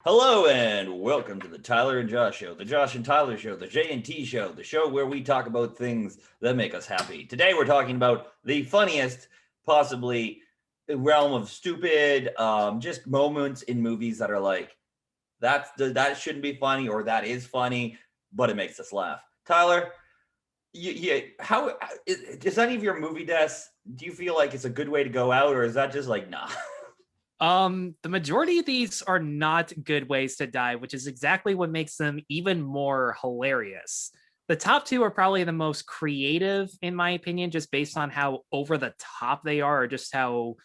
Hello and welcome to the Tyler and Josh Show, the Josh and Tyler Show, the J&T Show, the show where we talk about things that make us happy. Today we're talking about the funniest, possibly realm of stupid, just moments in movies that are like, that shouldn't be funny or that is funny, but it makes us laugh. Tyler, how does any of your movie deaths? Do you feel like it's a good way to go out, or is that just like nah? The majority of these are not good ways to die, which is exactly what makes them even more hilarious. The top two are probably the most creative, in my opinion, just based on how over the top they are, or just how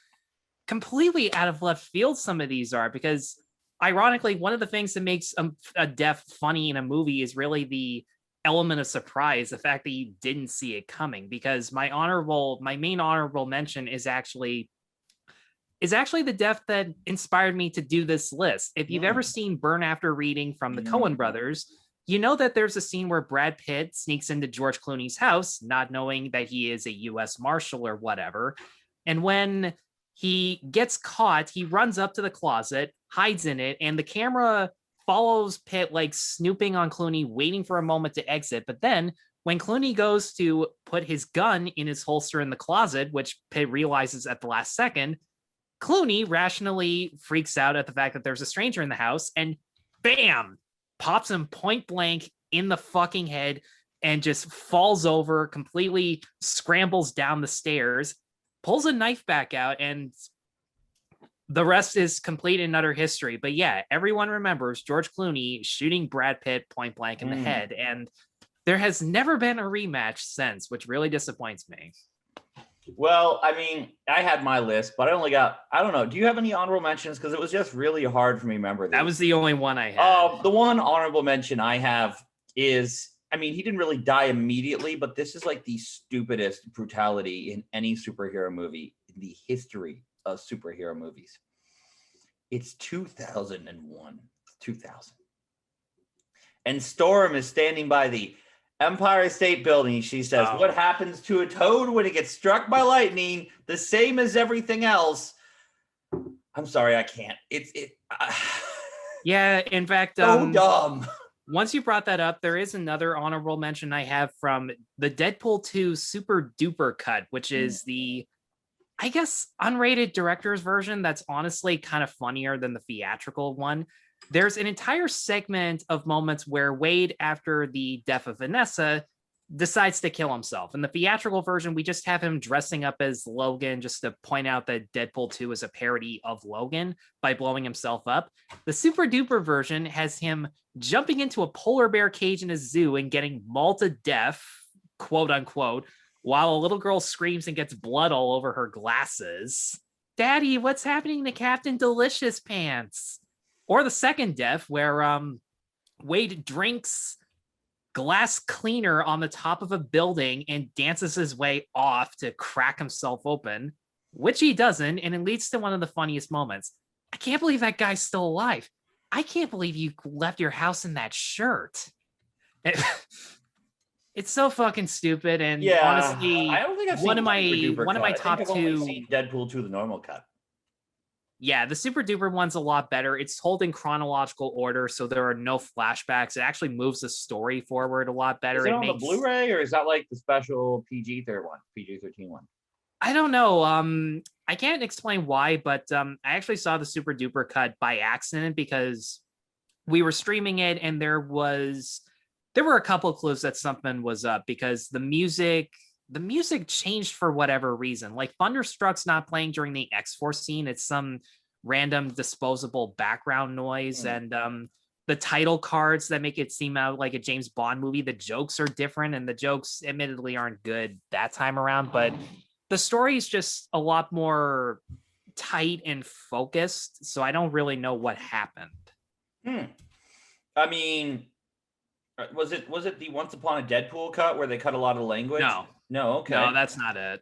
completely out of left field some of these are. Because, ironically, one of the things that makes a death funny in a movie is really the element of surprise, the fact that you didn't see it coming. Because my main honorable mention is actually the death that inspired me to do this list. If you've ever seen Burn After Reading from the Coen brothers, you know that there's a scene where Brad Pitt sneaks into George Clooney's house, not knowing that he is a US Marshal or whatever. And when he gets caught, he runs up to the closet, hides in it, and the camera follows Pitt like snooping on Clooney, waiting for a moment to exit. But then when Clooney goes to put his gun in his holster in the closet, which Pitt realizes at the last second, Clooney rationally freaks out at the fact that there's a stranger in the house and bam, pops him point blank in the fucking head and just falls over, completely scrambles down the stairs, pulls a knife back out, and the rest is complete and utter history. But yeah, everyone remembers George Clooney shooting Brad Pitt point blank in the head, and there has never been a rematch since, which really disappoints me. Well, I mean, I had my list, but I don't know. Do you have any honorable mentions? Because it was just really hard for me to remember these. That was the only one I had. The one honorable mention I have is, I mean, he didn't really die immediately, but this is like the stupidest brutality in any superhero movie in the history of superhero movies. It's 2001. 2000. And Storm is standing by the Empire State Building. She says, What happens to a toad when it gets struck by lightning? The same as everything else. I'm sorry, I can't. Yeah, in fact, so dumb. Once you brought that up, there is another honorable mention I have from the Deadpool 2 Super Duper cut, which is the, I guess, unrated director's version that's honestly kind of funnier than the theatrical one. There's an entire segment of moments where Wade, after the death of Vanessa, decides to kill himself. In the theatrical version, we just have him dressing up as Logan just to point out that Deadpool 2 is a parody of Logan by blowing himself up. The Super Duper version has him jumping into a polar bear cage in a zoo and getting mauled to death, quote unquote, while a little girl screams and gets blood all over her glasses. Daddy, what's happening to Captain Delicious Pants? Or the second death where Wade drinks glass cleaner on the top of a building and dances his way off to crack himself open, which he doesn't, and it leads to one of the funniest moments. I can't believe that guy's still alive. I can't believe you left your house in that shirt. It's so fucking stupid, and honestly, I don't think I've one seen of my top I've two. only seen Deadpool 2, the normal cut. Yeah, the Super Duper one's a lot better. It's told in chronological order, so there are no flashbacks. It actually moves the story forward a lot better. Is it on the Blu-ray, or is that like the special PG-13 one? I don't know. I can't explain why, but I actually saw the Super Duper cut by accident because we were streaming it, and there were a couple of clues that something was up because the music changed for whatever reason. Like Thunderstruck's not playing during the X-Force scene. It's some random disposable background noise. And the title cards that make it seem out like a James Bond movie, the jokes are different, and the jokes admittedly aren't good that time around, but the story is just a lot more tight and focused. So I don't really know what happened. I mean, was it the Once Upon a Deadpool cut where they cut a lot of language? No, okay. No, that's not it.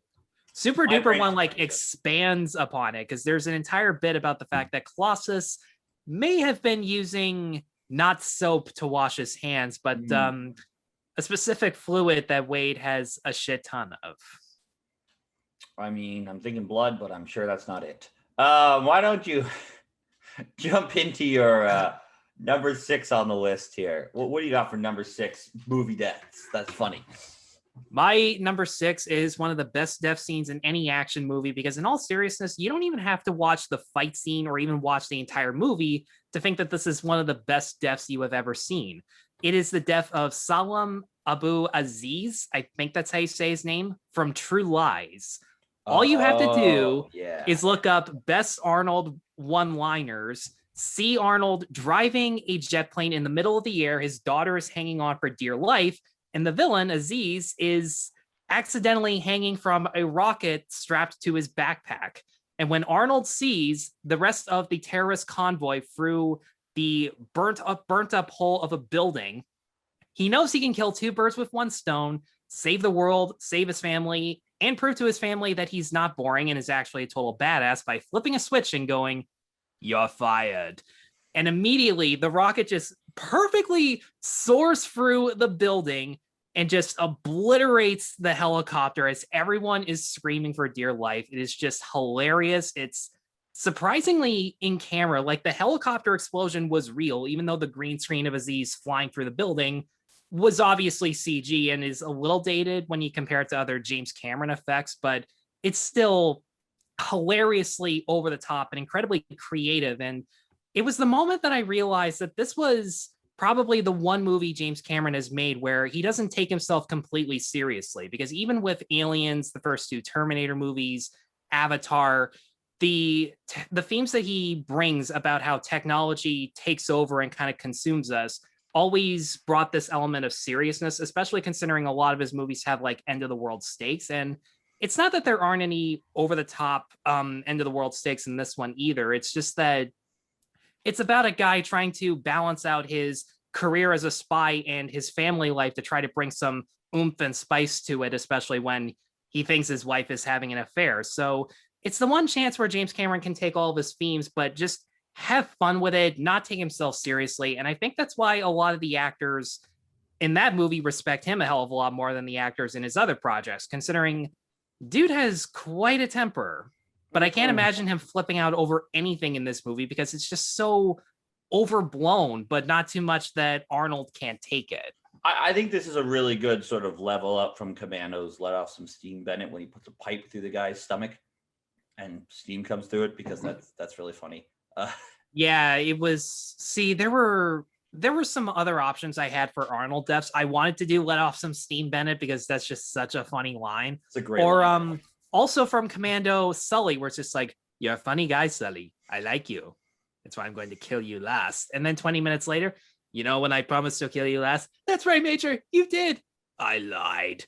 Super Duper one like expands upon it because there's an entire bit about the fact that Colossus may have been using not soap to wash his hands, but a specific fluid that Wade has a shit ton of. I mean, I'm thinking blood, but I'm sure that's not it. Why don't you jump into your number 6 on the list here. What do you got for number 6 movie deaths? That's funny. My number 6 is one of the best death scenes in any action movie because, in all seriousness, you don't even have to watch the fight scene or even watch the entire movie to think that this is one of the best deaths you have ever seen. It is the death of Salam Abu Aziz. I think that's how you say his name, from True Lies. All you have to do is look up best Arnold one-liners, see Arnold driving a jet plane in the middle of the air. His daughter is hanging on for dear life. And the villain, Aziz, is accidentally hanging from a rocket strapped to his backpack. And when Arnold sees the rest of the terrorist convoy through the burnt up hole of a building, he knows he can kill 2 birds with 1 stone, save the world, save his family, and prove to his family that he's not boring and is actually a total badass by flipping a switch and going, "You're fired." And immediately the rocket just perfectly soars through the building and just obliterates the helicopter as everyone is screaming for dear life. It is just hilarious. It's surprisingly in camera. Like, the helicopter explosion was real, even though the green screen of Aziz flying through the building was obviously CG and is a little dated when you compare it to other James Cameron effects, but it's still hilariously over the top and incredibly creative. And it was the moment that I realized that this was probably the one movie James Cameron has made where he doesn't take himself completely seriously. Because even with Aliens, the first 2 Terminator movies, Avatar, the themes that he brings about how technology takes over and kind of consumes us always brought this element of seriousness, especially considering a lot of his movies have like end of the world stakes. And it's not that there aren't any over the top end of the world stakes in this one either. It's just that it's about a guy trying to balance out his career as a spy and his family life to try to bring some oomph and spice to it, especially when he thinks his wife is having an affair. So it's the one chance where James Cameron can take all of his themes, but just have fun with it, not take himself seriously. And I think that's why a lot of the actors in that movie respect him a hell of a lot more than the actors in his other projects, considering dude has quite a temper. But I can't imagine him flipping out over anything in this movie because it's just so overblown, but not too much that Arnold can't take it. I think this is a really good sort of level up from Commando's Let Off Some Steam Bennett when he puts a pipe through the guy's stomach and steam comes through it, because that's really funny. Yeah, it was. See, there were some other options I had for Arnold deaths. I wanted to do Let Off Some Steam Bennett because that's just such a funny line. It's a great or line. Also from Commando, Sully, where it's just like, "You're a funny guy, Sully. I like you. That's why I'm going to kill you last." And then 20 minutes later, "You know when I promised to kill you last? That's right, Major. You did. I lied."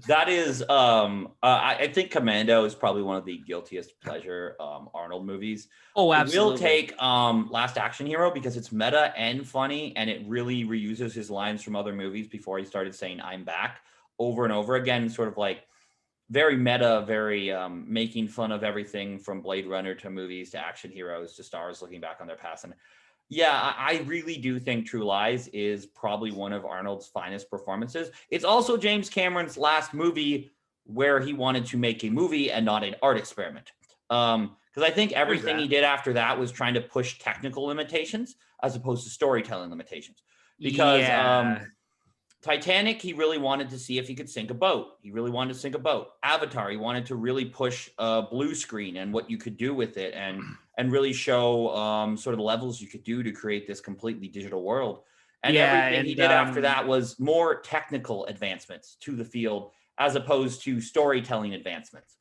That is, I think Commando is probably one of the guiltiest pleasure Arnold movies. Oh, absolutely. We'll take Last Action Hero because it's meta and funny, and it really reuses his lines from other movies before he started saying "I'm back" over and over again, sort of like very meta, very making fun of everything from Blade Runner to movies to action heroes to stars looking back on their past. And yeah, I really do think True Lies is probably one of Arnold's finest performances. It's also James Cameron's last movie where he wanted to make a movie and not an art experiment. Because I think everything he did after that was trying to push technical limitations as opposed to storytelling limitations. Because Titanic, he really wanted to see if he could sink a boat. He really wanted to sink a boat. Avatar, he wanted to really push blue screen and what you could do with it, and really show sort of the levels you could do to create this completely digital world. And everything he did after that was more technical advancements to the field as opposed to storytelling advancements.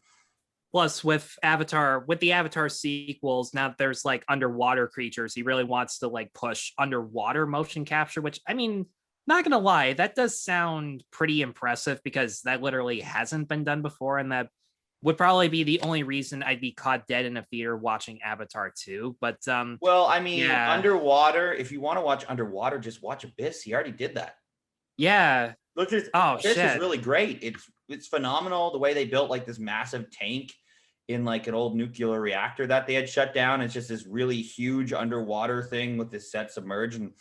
Plus, with the Avatar sequels, now there's like underwater creatures. He really wants to like push underwater motion capture, which, I mean, not gonna lie, that does sound pretty impressive because that literally hasn't been done before, and that would probably be the only reason I'd be caught dead in a theater watching Avatar 2. But well, I mean, underwater, if you want to watch underwater, just watch Abyss. He already did that. Yeah. Look at Abyss is really great. It's phenomenal the way they built like this massive tank in like an old nuclear reactor that they had shut down. It's just this really huge underwater thing with this set submerged. And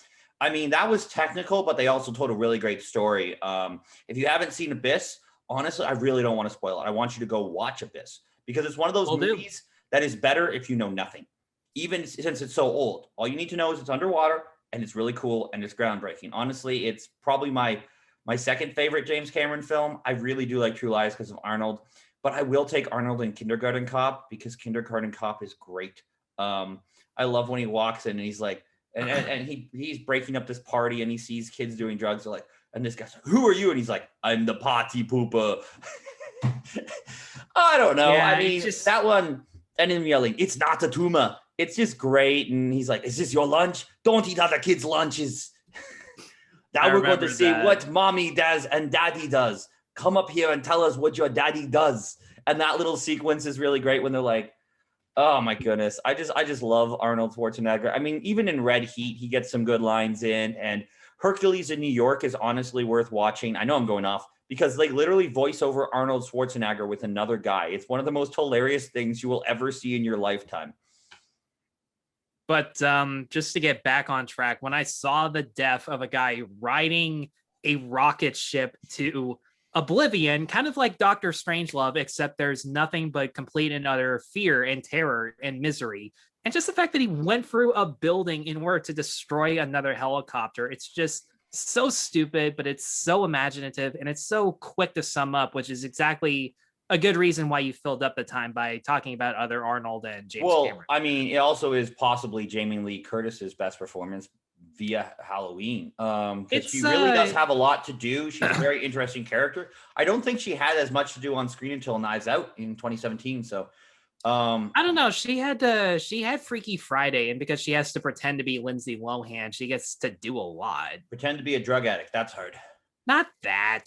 I mean, that was technical, but they also told a really great story. If you haven't seen Abyss, honestly, I really don't want to spoil it. I want you to go watch Abyss because it's one of those movies that is better if you know nothing. even since it's so old. All you need to know is it's underwater and it's really cool and it's groundbreaking. Honestly, it's probably my second favorite James Cameron film. I really do like True Lies because of Arnold, but I will take Arnold in Kindergarten Cop because Kindergarten Cop is great. I love when he walks in and he's like, and he's breaking up this party and he sees kids doing drugs. Like, and this guy's like, "Who are you?" And he's like, "I'm the party pooper." I don't know. Yeah, I mean, that one, and him yelling, "It's not a tumor." It's just great. And he's like, "Is this your lunch? Don't eat other kids' lunches." Now we're going to see what mommy does and daddy does. Come up here and tell us what your daddy does. And that little sequence is really great when they're like, oh my goodness. I just love Arnold Schwarzenegger. I mean, even in Red Heat, he gets some good lines in, and Hercules in New York is honestly worth watching. I know I'm going off because they literally voice over Arnold Schwarzenegger with another guy. It's one of the most hilarious things you will ever see in your lifetime. But just to get back on track, when I saw the death of a guy riding a rocket ship to oblivion, kind of like Doctor Strangelove, except there's nothing but complete and utter fear and terror and misery. And just the fact that he went through a building in order to destroy another helicopter, it's just so stupid, but it's so imaginative and it's so quick to sum up, which is exactly a good reason why you filled up the time by talking about other Arnold and James Cameron. I mean, it also is possibly Jamie Lee Curtis's best performance via Halloween. Because she really does have a lot to do. She's a very interesting character. I don't think she had as much to do on screen until Knives Out in 2017. So I don't know. She had Freaky Friday, and because she has to pretend to be Lindsay Lohan, she gets to do a lot. Pretend to be a drug addict. That's hard. Not that.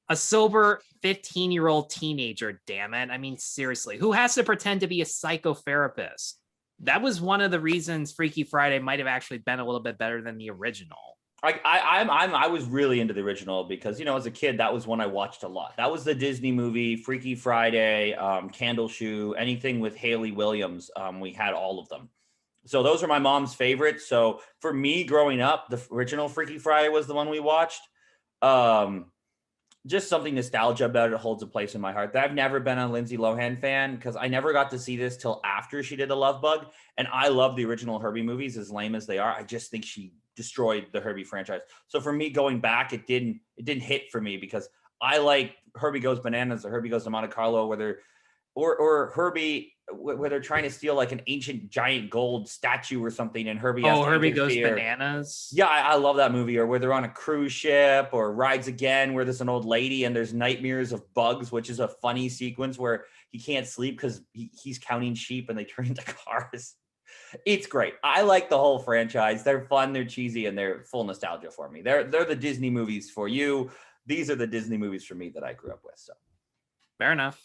A sober 15-year-old teenager, damn it. I mean, seriously, who has to pretend to be a psychotherapist? That was one of the reasons Freaky Friday might have actually been a little bit better than the original. I was really into the original because, you know, as a kid, that was one I watched a lot. That was the Disney movie, Freaky Friday, Candle Shoe, anything with Haley Williams. We had all of them. So those are my mom's favorites. So for me growing up, the original Freaky Friday was the one we watched. Just something nostalgia about it holds a place in my heart. I've never been a Lindsay Lohan fan because I never got to see this till after she did The Love Bug. And I love the original Herbie movies, as lame as they are. I just think she destroyed the Herbie franchise. So for me going back, it didn't hit for me because I like Herbie Goes Bananas or Herbie Goes to Monte Carlo where they're or Herbie where they're trying to steal like an ancient giant gold statue or something, and Herbie Goes Bananas. Yeah, I love that movie. Or where they're on a cruise ship, or Rides Again, where there's an old lady and there's nightmares of bugs, which is a funny sequence where he can't sleep because he's counting sheep and they turn into cars. It's great. I like the whole franchise. They're fun, they're cheesy, and they're full nostalgia for me. They're the Disney movies for you. These are the Disney movies for me that I grew up with. So fair enough.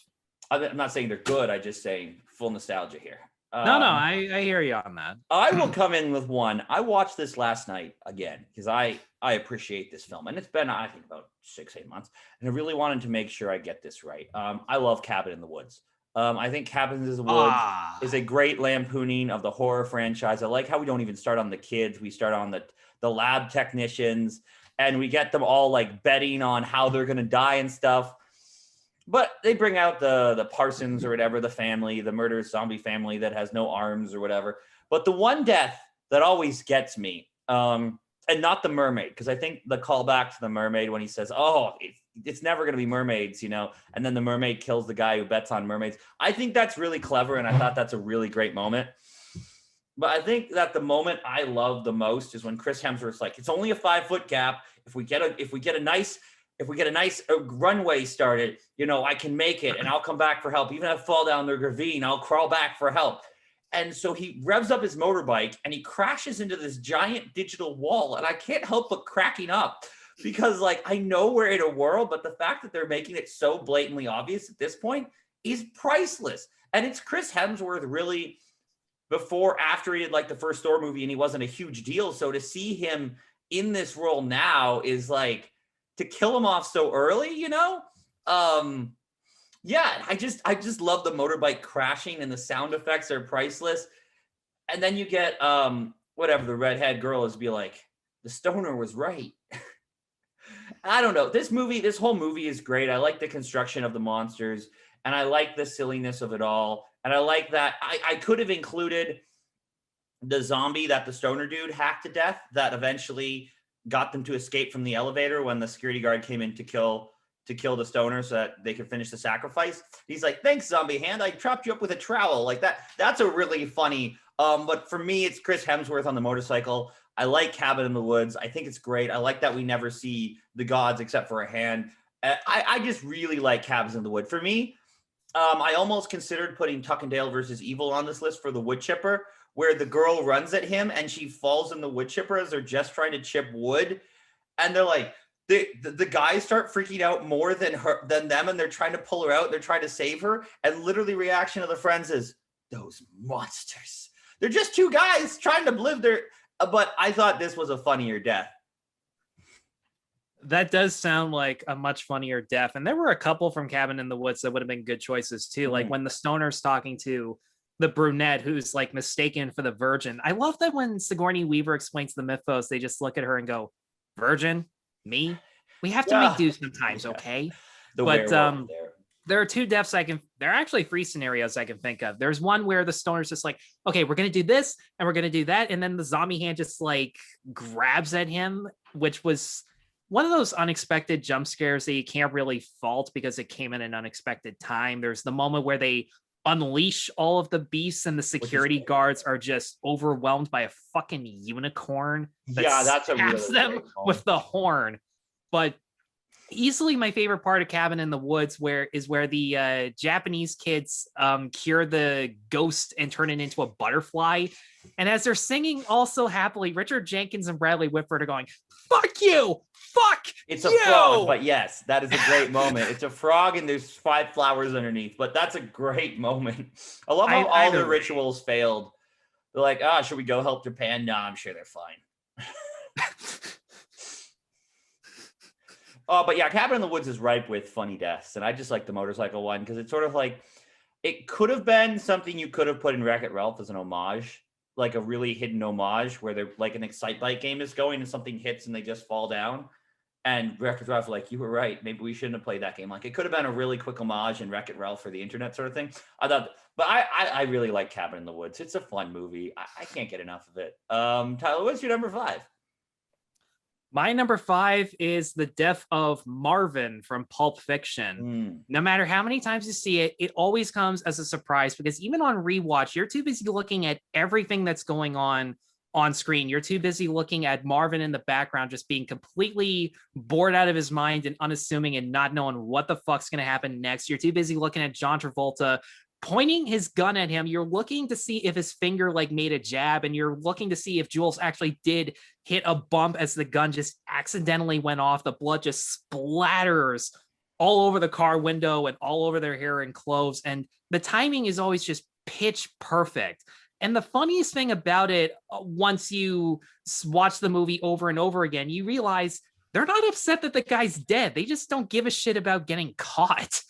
I'm not saying they're good. I'm just saying full nostalgia here. No, I hear you on that. I will come in with one. I watched this last night again because I appreciate this film. And it's been, I think, about 6-8 months. And I really wanted to make sure I get this right. I love Cabin in the Woods. I think Cabin in the Woods is a great lampooning of the horror franchise. I like how we don't even start on the kids. We start on the lab technicians. And we get them all like betting on how they're going to die and stuff. But they bring out the Parsons or whatever, the family, the murderous zombie family that has no arms or whatever. But the one death that always gets me, and not the mermaid, because I think the callback to the mermaid when he says, oh, it's never going to be mermaids, you know, and then the mermaid kills the guy who bets on mermaids. I think that's really clever, and I thought that's a really great moment. But I think that the moment I love the most is when Chris Hemsworth's like, it's only a 5-foot gap. If we get a nice runway started, you know, I can make it and I'll come back for help. Even if I fall down the ravine, I'll crawl back for help. And so he revs up his motorbike and he crashes into this giant digital wall. And I can't help but cracking up because, like, I know we're in a world, but the fact that they're making it so blatantly obvious at this point is priceless. And it's Chris Hemsworth really after he did like the first Thor movie and he wasn't a huge deal. So to see him in this role now is like, to kill him off so early, you know? Yeah, I just love the motorbike crashing and the sound effects are priceless. And then you get whatever the redhead girl is be like, the stoner was right. I don't know. This whole movie is great. I like the construction of the monsters and I like the silliness of it all. And I like that I could have included the zombie that the stoner dude hacked to death that eventually got them to escape from the elevator when the security guard came in to kill the stoner so that they could finish the sacrifice. He's like, thanks, zombie hand. I trapped you up with a trowel. Like that. That's a really funny. But for me, it's Chris Hemsworth on the motorcycle. I like Cabin in the Woods. I think it's great. I like that we never see the gods except for a hand. I just really like Cabins in the Wood. For me, I almost considered putting Tuck and Dale versus Evil on this list for the wood chipper, where the girl runs at him and she falls in the wood chipper as they're just trying to chip wood. And they're like, the guys start freaking out more than them, and they're trying to pull her out. They're trying to save her. And literally reaction of the friends is, those monsters. They're just two guys trying to live their, but I thought this was a funnier death. That does sound like a much funnier death. And there were a couple from Cabin in the Woods that would have been good choices too. Like when the stoner's talking to the brunette who's like mistaken for the virgin. I love that when Sigourney Weaver explains the mythos, they just look at her and go, virgin? Me? We have to make do sometimes, okay? But there are two deaths there are actually three scenarios I can think of. There's one where the stoner's just like, okay, we're going to do this and we're going to do that. And then the zombie hand just like grabs at him, which was one of those unexpected jump scares that you can't really fault because it came in an unexpected time. There's the moment where they unleash all of the beasts and the security guards are just overwhelmed by a fucking unicorn that that's a really them with the horn. But easily my favorite part of Cabin in the Woods where the Japanese kids cure the ghost and turn it into a butterfly. And as they're singing also happily, Richard Jenkins and Bradley Whitford are going, fuck you, fuck it's a frog, but yes, that is a great moment. It's a frog and there's 5 flowers underneath, but that's a great moment. I love how all the rituals failed. They're like, should we go help Japan? No, I'm sure they're fine. But yeah, Cabin in the Woods is ripe with funny deaths, and I just like the motorcycle one because it's sort of like, it could have been something you could have put in Wreck-It Ralph as an homage, like a really hidden homage where they're like an Excite-Bike game is going and something hits and they just fall down. And Wreck-It Ralph like, you were right, maybe we shouldn't have played that game. Like it could have been a really quick homage in Wreck-It Ralph for the internet sort of thing. I thought, but I really like Cabin in the Woods. It's a fun movie. I can't get enough of it. Tyler, what's your number 5? My number 5 is the death of Marvin from Pulp Fiction. No matter how many times you see it, it always comes as a surprise because even on rewatch, you're too busy looking at everything that's going on screen. You're too busy looking at Marvin in the background, just being completely bored out of his mind and unassuming and not knowing what the fuck's going to happen next. You're too busy looking at John Travolta pointing his gun at him. You're looking to see if his finger like made a jab, and you're looking to see if Jules actually did hit a bump as the gun just accidentally went off. The blood just splatters all over the car window and all over their hair and clothes. And the timing is always just pitch perfect. And the funniest thing about it, once you watch the movie over and over again, you realize they're not upset that the guy's dead. They just don't give a shit about getting caught.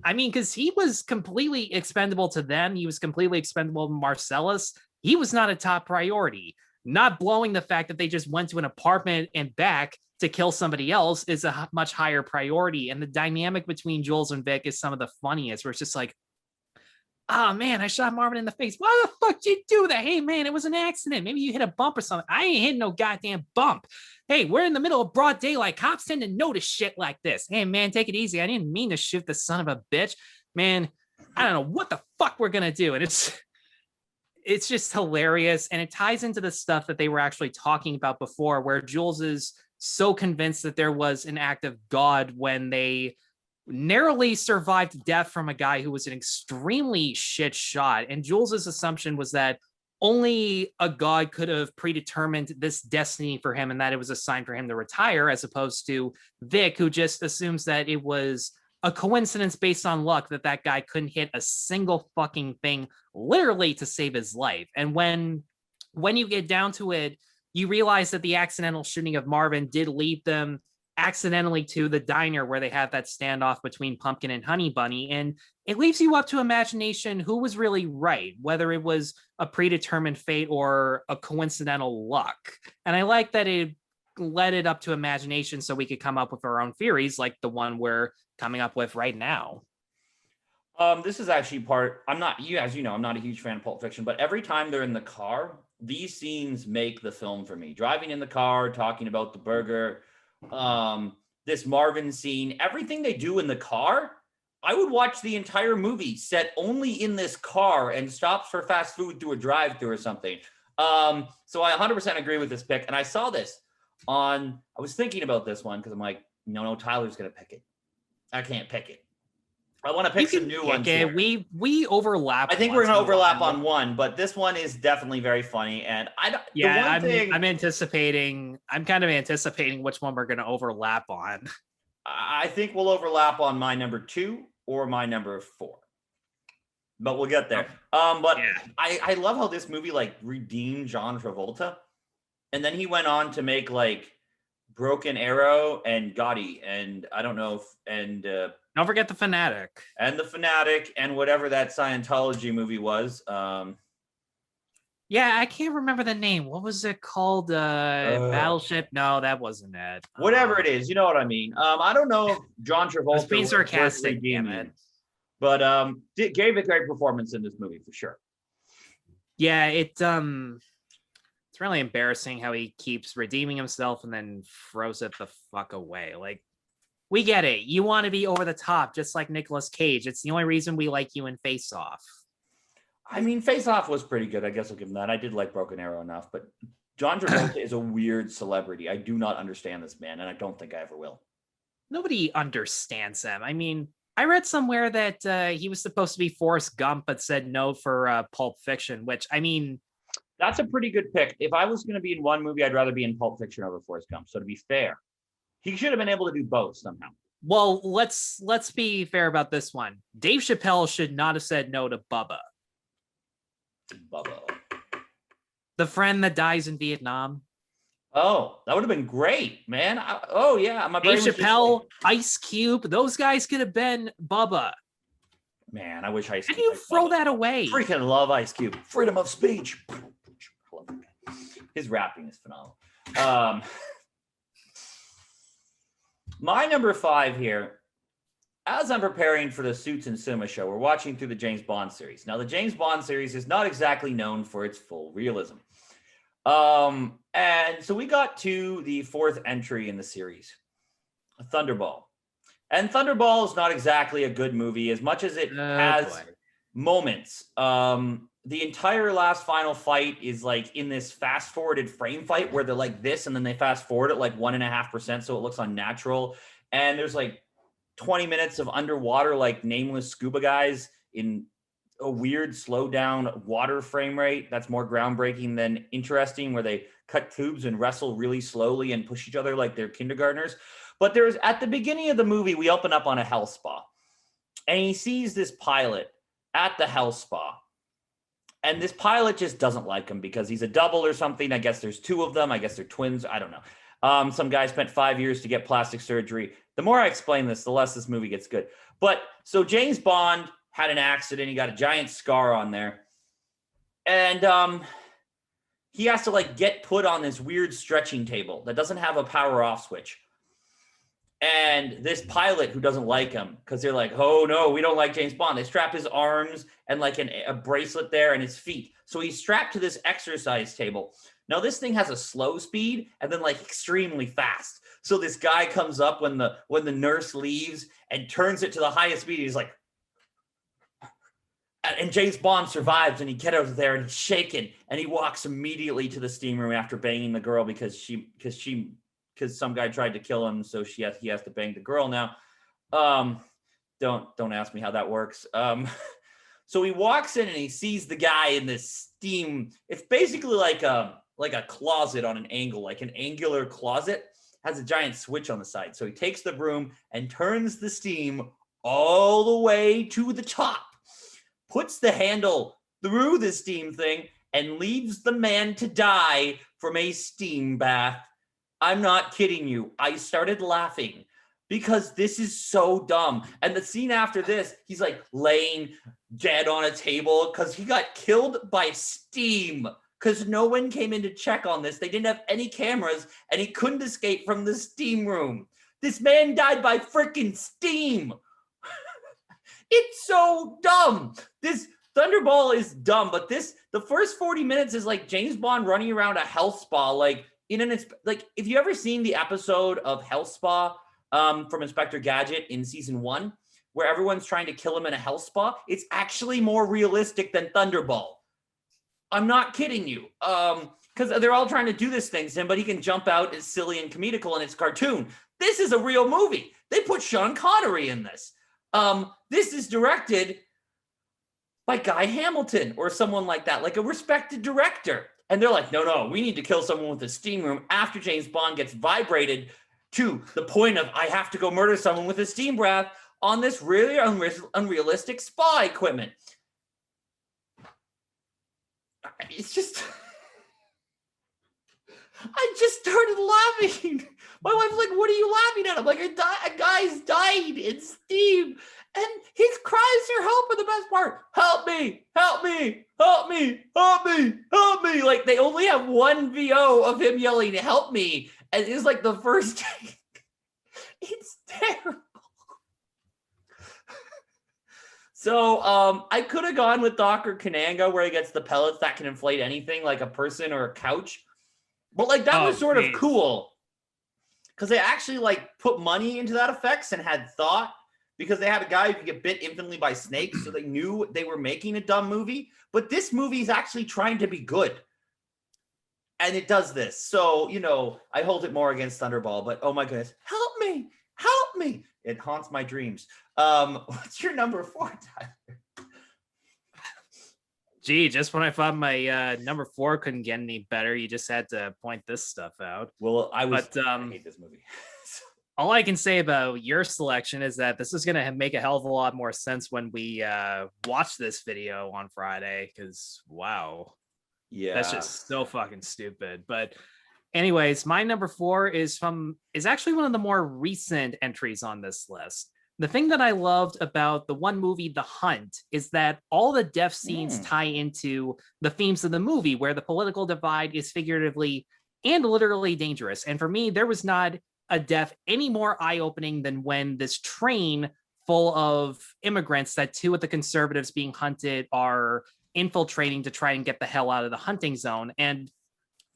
I mean, because he was completely expendable to them. He was completely expendable to Marcellus. He was not a top priority. Not blowing the fact that they just went to an apartment and back to kill somebody else is a much higher priority. And the dynamic between Jules and Vic is some of the funniest, where it's just like, oh man, I shot Marvin in the face. Why the fuck did you do that? Hey man, it was an accident. Maybe you hit a bump or something. I ain't hitting no goddamn bump. Hey, we're in the middle of broad daylight. Cops tend to notice shit like this. Hey man, take it easy. I didn't mean to shoot the son of a bitch. Man, I don't know what the fuck we're gonna do. And it's just hilarious. And it ties into the stuff that they were actually talking about before, where Jules is so convinced that there was an act of God when they narrowly survived death from a guy who was an extremely shit shot. And Jules's assumption was that only a god could have predetermined this destiny for him and that it was a sign for him to retire, as opposed to Vic, who just assumes that it was a coincidence based on luck that that guy couldn't hit a single fucking thing literally to save his life. And when you get down to it, you realize that the accidental shooting of Marvin did lead them accidentally to the diner where they have that standoff between Pumpkin and Honey Bunny. And it leaves you up to imagination who was really right, whether it was a predetermined fate or a coincidental luck. And I like that it led it up to imagination so we could come up with our own theories, like the one we're coming up with right now. This is actually as you know, I'm not a huge fan of Pulp Fiction, but every time they're in the car, these scenes make the film for me. Driving in the car, talking about the burger, this Marvin scene, everything they do in the car, I would watch the entire movie set only in this car and stops for fast food through a drive-through or something. So I 100% agree with this pick. And I saw this I was thinking about this one because I'm like, no, Tyler's going to pick it. I can't pick it. I want to pick some new ones here. We overlap. I think we're going to overlap on one, but this one is definitely very funny. And I'm kind of anticipating which one we're going to overlap on. I think we'll overlap on my number 2 or my number 4. But we'll get there. I love how this movie like redeemed John Travolta. And then he went on to make like Broken Arrow and Gotti. And I don't know don't forget The Fanatic. And The Fanatic and whatever that Scientology movie was. Yeah, I can't remember the name. What was it called? Battleship? No, that wasn't it. Whatever it is, you know what I mean. I don't know if John Travolta being sarcastic, damn it. But gave a great performance in this movie for sure. Yeah, it's really embarrassing how he keeps redeeming himself and then throws it the fuck away. Like, we get it. You want to be over the top, just like Nicolas Cage. It's the only reason we like you in Face Off. I mean, Face Off was pretty good. I guess I'll give him that. I did like Broken Arrow enough, but John Travolta is a weird celebrity. I do not understand this man, and I don't think I ever will. Nobody understands him. I mean, I read somewhere that he was supposed to be Forrest Gump, but said no for Pulp Fiction, which, I mean... That's a pretty good pick. If I was going to be in one movie, I'd rather be in Pulp Fiction over Forrest Gump. So to be fair, he should have been able to do both somehow. Well, let's be fair about this one. Dave Chappelle should not have said no to Bubba. The friend that dies in Vietnam. Oh, that would have been great, man. Yeah. Dave Chappelle, Ice Cube, those guys could have been Bubba. Man, I wish Ice Cube. How do you throw that away? Freaking love Ice Cube. Freedom of speech. His rapping is phenomenal. My number 5 here, as I'm preparing for the Suits and Cinema show, we're watching through the James Bond series. Now, the James Bond series is not exactly known for its full realism. And so we got to the 4th entry in the series, Thunderball. And Thunderball is not exactly a good movie as much as it has moments. The entire last final fight is like in this fast forwarded frame fight where they're like this and then they fast forward it like 1.5% so it looks unnatural. And there's like 20 minutes of underwater, like nameless scuba guys in a weird slow down water frame rate. That's more groundbreaking than interesting, where they cut tubes and wrestle really slowly and push each other like they're kindergartners. But there's at the beginning of the movie, we open up on a health spa and he sees this pilot at the health spa. And this pilot just doesn't like him because he's a double or something. I guess there's 2 of them. I guess they're twins. I don't know. Some guy spent 5 years to get plastic surgery. The more I explain this, the less this movie gets good. But so James Bond had an accident. He got a giant scar on there. And he has to like get put on this weird stretching table that doesn't have a power off switch. And this pilot who doesn't like him, because they're like, oh no, we don't like James Bond. They strap his arms and like a bracelet there and his feet. So he's strapped to this exercise table. Now this thing has a slow speed and then like extremely fast. So this guy comes up when the nurse leaves and turns it to the highest speed. He's like, and James Bond survives and he gets out of there and he's shaken and he walks immediately to the steam room after banging the girl because some guy tried to kill him, so he has to bang the girl now. Don't ask me how that works. So he walks in and he sees the guy in this steam. It's basically like a closet on an angle, like an angular closet, has a giant switch on the side. So he takes the broom and turns the steam all the way to the top, puts the handle through the steam thing, and leaves the man to die from a steam bath. I'm not kidding you. I started laughing because this is so dumb. And the scene after this, he's like laying dead on a table because he got killed by steam because no one came in to check on this. They didn't have any cameras and he couldn't escape from the steam room. This man died by freaking steam. It's so dumb. This Thunderball is dumb, but the first 40 minutes is like James Bond running around a health spa, like like if you ever seen the episode of Health Spa from Inspector Gadget in season 1, where everyone's trying to kill him in a health spa, it's actually more realistic than Thunderball. I'm not kidding you. Because they're all trying to do this thing to him, but he can jump out as silly and comedical and it's cartoon. This is a real movie. They put Sean Connery in this. This is directed by Guy Hamilton or someone like that, like a respected director. And they're like, no, we need to kill someone with a steam room after James Bond gets vibrated to the point of I have to go murder someone with a steam bath on this really unrealistic spa equipment. It's just... I just started laughing. My wife's like, what are you laughing at? I'm like, a guy's died in steam. And his cries for help are the best part. Help me, help me, help me, help me, help me. Like, they only have one VO of him yelling, help me. And it's like the first take. It's terrible. So I could have gone with Dr. Kananga, where he gets the pellets that can inflate anything, like a person or a couch. But like that was sort of cool. Because they actually like put money into that effects and had thought. Because they had a guy who could get bit infinitely by snakes, so they knew they were making a dumb movie. But this movie is actually trying to be good. And it does this. So, you know, I hold it more against Thunderball, but oh my goodness, help me, help me. It haunts my dreams. What's your number 4, Tyler? Gee, just when I thought my number 4 couldn't get any better, you just had to point this stuff out. Well, I hate this movie. All I can say about your selection is that this is going to make a hell of a lot more sense when we watch this video on Friday, because wow. Yeah. That's just so fucking stupid. But anyways, my number 4 is actually one of the more recent entries on this list. The thing that I loved about the one movie, The Hunt, is that all the death scenes tie into the themes of the movie, where the political divide is figuratively and literally dangerous. And for me, there was not a death any more eye-opening than when this train full of immigrants that 2 of the conservatives being hunted are infiltrating to try and get the hell out of the hunting zone. And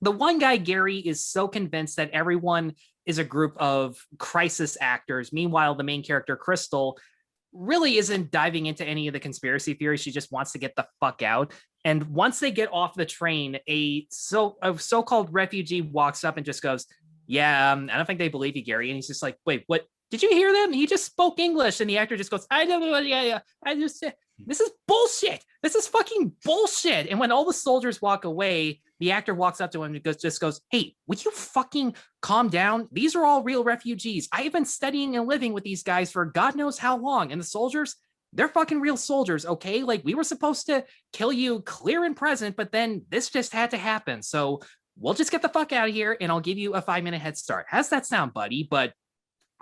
the one guy, Gary, is so convinced that everyone is a group of crisis actors. Meanwhile, the main character, Crystal, really isn't diving into any of the conspiracy theories. She just wants to get the fuck out. And once they get off the train, a so-called refugee walks up and just goes, yeah, I don't think they believe you, Gary. And he's just like, wait, what? Did you hear them? He just spoke English. And the actor just goes, I don't know. Yeah. This is bullshit. This is fucking bullshit. And when all the soldiers walk away, the actor walks up to him and just goes, hey, would you fucking calm down? These are all real refugees. I have been studying and living with these guys for God knows how long. And the soldiers, they're fucking real soldiers, okay? Like, we were supposed to kill you clear and present, but then this just had to happen. So we'll just get the fuck out of here and I'll give you a 5-minute head start. How's that sound, buddy? But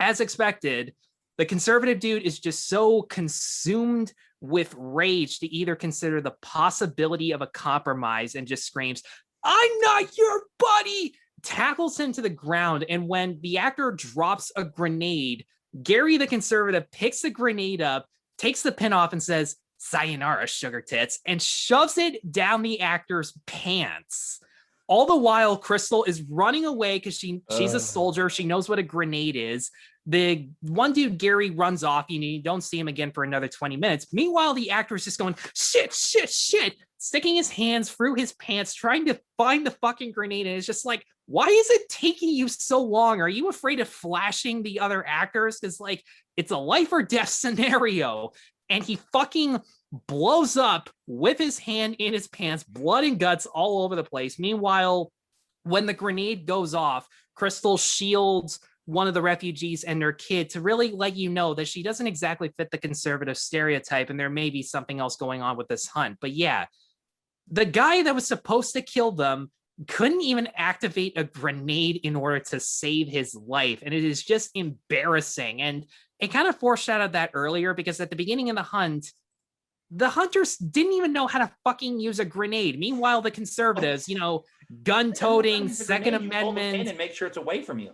as expected, the conservative dude is just so consumed with rage to either consider the possibility of a compromise and just screams, I'm not your buddy, tackles him to the ground. And when the actor drops a grenade, Gary, the conservative, picks the grenade up, takes the pin off and says, sayonara, sugar tits, and shoves it down the actor's pants. All the while, Crystal is running away because she's a soldier. She knows what a grenade is. The one dude, Gary, runs off. You don't see him again for another 20 minutes. Meanwhile, the actor is just going, shit, sticking his hands through his pants, trying to find the fucking grenade. And it's just like, why is it taking you so long? Are you afraid of flashing the other actors? Because, like, it's a life or death scenario. And he fucking blows up with his hand in his pants, blood and guts all over the place. Meanwhile, when the grenade goes off, Crystal shields one of the refugees and their kid to really let you know that she doesn't exactly fit the conservative stereotype and there may be something else going on with this hunt. But yeah, the guy that was supposed to kill them couldn't even activate a grenade in order to save his life. And it is just embarrassing. And it kind of foreshadowed that earlier, because at the beginning of the hunt, the hunters didn't even know how to fucking use a grenade. Meanwhile, the conservatives, gun-toting, Second Amendment, and make sure it's away from you.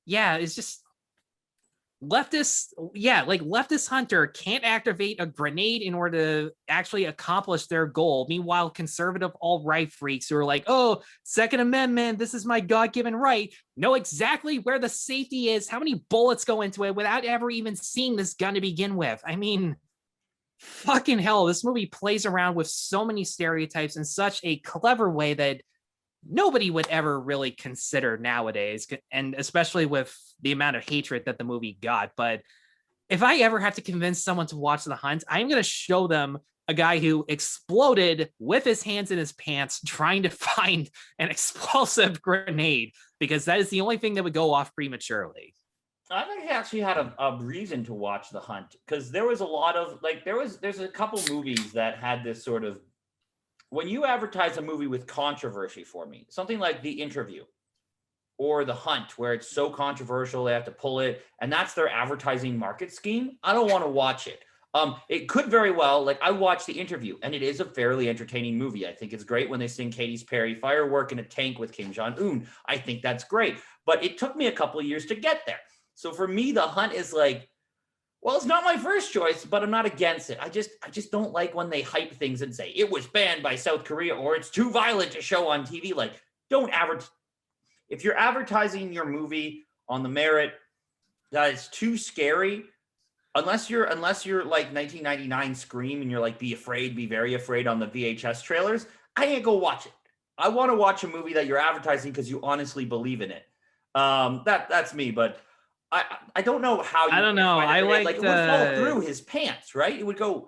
Yeah, it's just leftist hunter can't activate a grenade in order to actually accomplish their goal. Meanwhile, conservative alt-right freaks who are like, oh, Second Amendment, this is my God-given right, know exactly where the safety is, how many bullets go into it without ever even seeing this gun to begin with. I mean, fucking hell, this movie plays around with so many stereotypes in such a clever way that nobody would ever really consider nowadays, and especially with the amount of hatred that the movie got. But if I ever have to convince someone to watch The Hunt, I'm going to show them a guy who exploded with his hands in his pants trying to find an explosive grenade, because that is the only thing that would go off prematurely. I think he actually had a reason to watch The Hunt, because there was a lot of like there's a couple movies that had this sort of, when you advertise a movie with controversy for me, something like The Interview or The Hunt, where it's so controversial they have to pull it, and that's their advertising market scheme, I don't want to watch it. It could very well, like I watched The Interview, and it is a fairly entertaining movie. I think it's great when they sing Katy Perry Firework in a tank with Kim Jong-un. I think that's great, but it took me a couple of years to get there. So for me, The Hunt is like, well, it's not my first choice, but I'm not against it. I just don't like when they hype things and say it was banned by South Korea or it's too violent to show on TV. Like, don't advertise. If you're advertising your movie on the merit that it's too scary, unless you're like 1999 Scream and you're like, be afraid, be very afraid on the VHS trailers, I ain't go watch it. I want to watch a movie that you're advertising because you honestly believe in it. That's me, but I don't know how you. I don't know. I like it would fall through his pants, right? It would go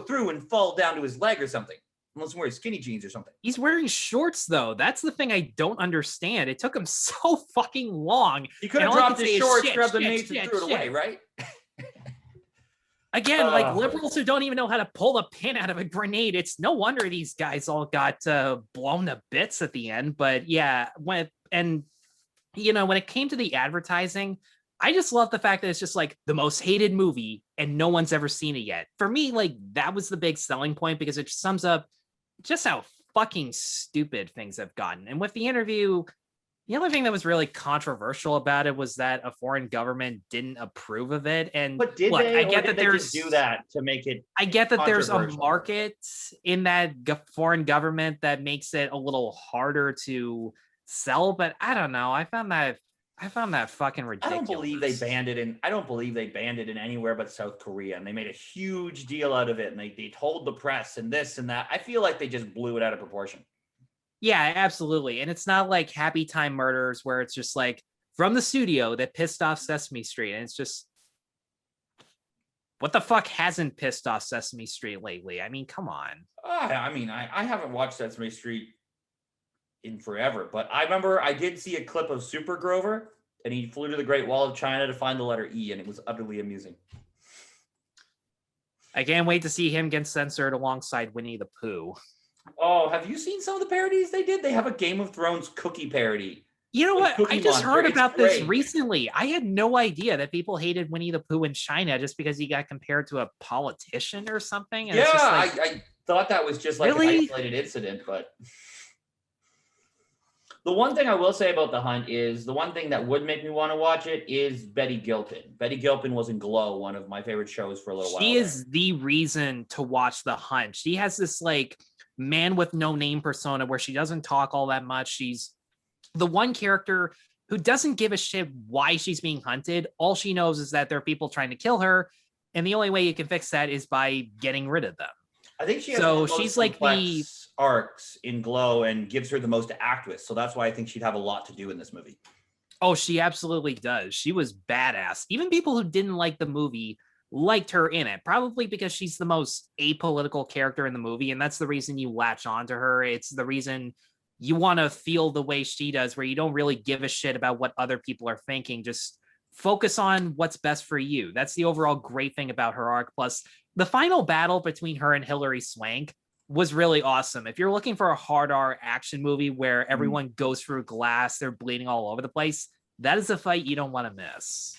through and fall down to his leg or something. Unless he's wearing skinny jeans or something. He's wearing shorts though. That's the thing I don't understand. It took him so fucking long. He could have dropped his shorts, grabbed the mace, and threw it away, right? Again, like liberals who don't even know how to pull a pin out of a grenade. It's no wonder these guys all got blown to bits at the end. But yeah, when it came to the advertising, I just love the fact that it's just like the most hated movie and no one's ever seen it yet. For me, like that was the big selling point, because it sums up just how fucking stupid things have gotten. And with The Interview, the only thing that was really controversial about it was that a foreign government didn't approve of it. And but did look, they? I get that they there's do that to make it. I get that there's a market in that foreign government that makes it a little harder to sell, but I don't know. I found that fucking ridiculous. I don't believe they banned it in anywhere but South Korea, and they made a huge deal out of it, and they told the press and this and that. I feel like they just blew it out of proportion. Yeah, absolutely. And it's not like Happy Time Murders where it's just like from the studio that pissed off Sesame Street, and it's just, what the fuck hasn't pissed off Sesame Street lately? I mean, come on. I haven't watched Sesame Street in forever, but I remember I did see a clip of Super Grover, and he flew to the Great Wall of China to find the letter E, and it was utterly amusing. I can't wait to see him get censored alongside Winnie the Pooh. Oh, have you seen some of the parodies they did? They have a Game of Thrones cookie parody. You know what? I just heard about this recently. I had no idea that people hated Winnie the Pooh in China just because he got compared to a politician or something. And yeah, it's just like, I thought that was just like really? an isolated incident, but the one thing I will say about The Hunt is the one thing that would make me want to watch it is Betty Gilpin. Betty Gilpin was in Glow, one of my favorite shows for a little while. She is the reason to watch The Hunt. She has this like man with no name persona where she doesn't talk all that much. She's the one character who doesn't give a shit why she's being hunted. All she knows is that there are people trying to kill her, and the only way you can fix that is by getting rid of them. I think she has she's like the arcs in Glow and gives her the most to act with. So that's why I think she'd have a lot to do in this movie. Oh, she absolutely does. She was badass. Even people who didn't like the movie liked her in it, probably because she's the most apolitical character in the movie. And that's the reason you latch onto her. It's the reason you want to feel the way she does, where you don't really give a shit about what other people are thinking. Just focus on what's best for you. That's the overall great thing about her arc. Plus, the final battle between her and Hilary Swank was really awesome. If you're looking for a hard R action movie where everyone goes through glass, they're bleeding all over the place, that is a fight you don't want to miss.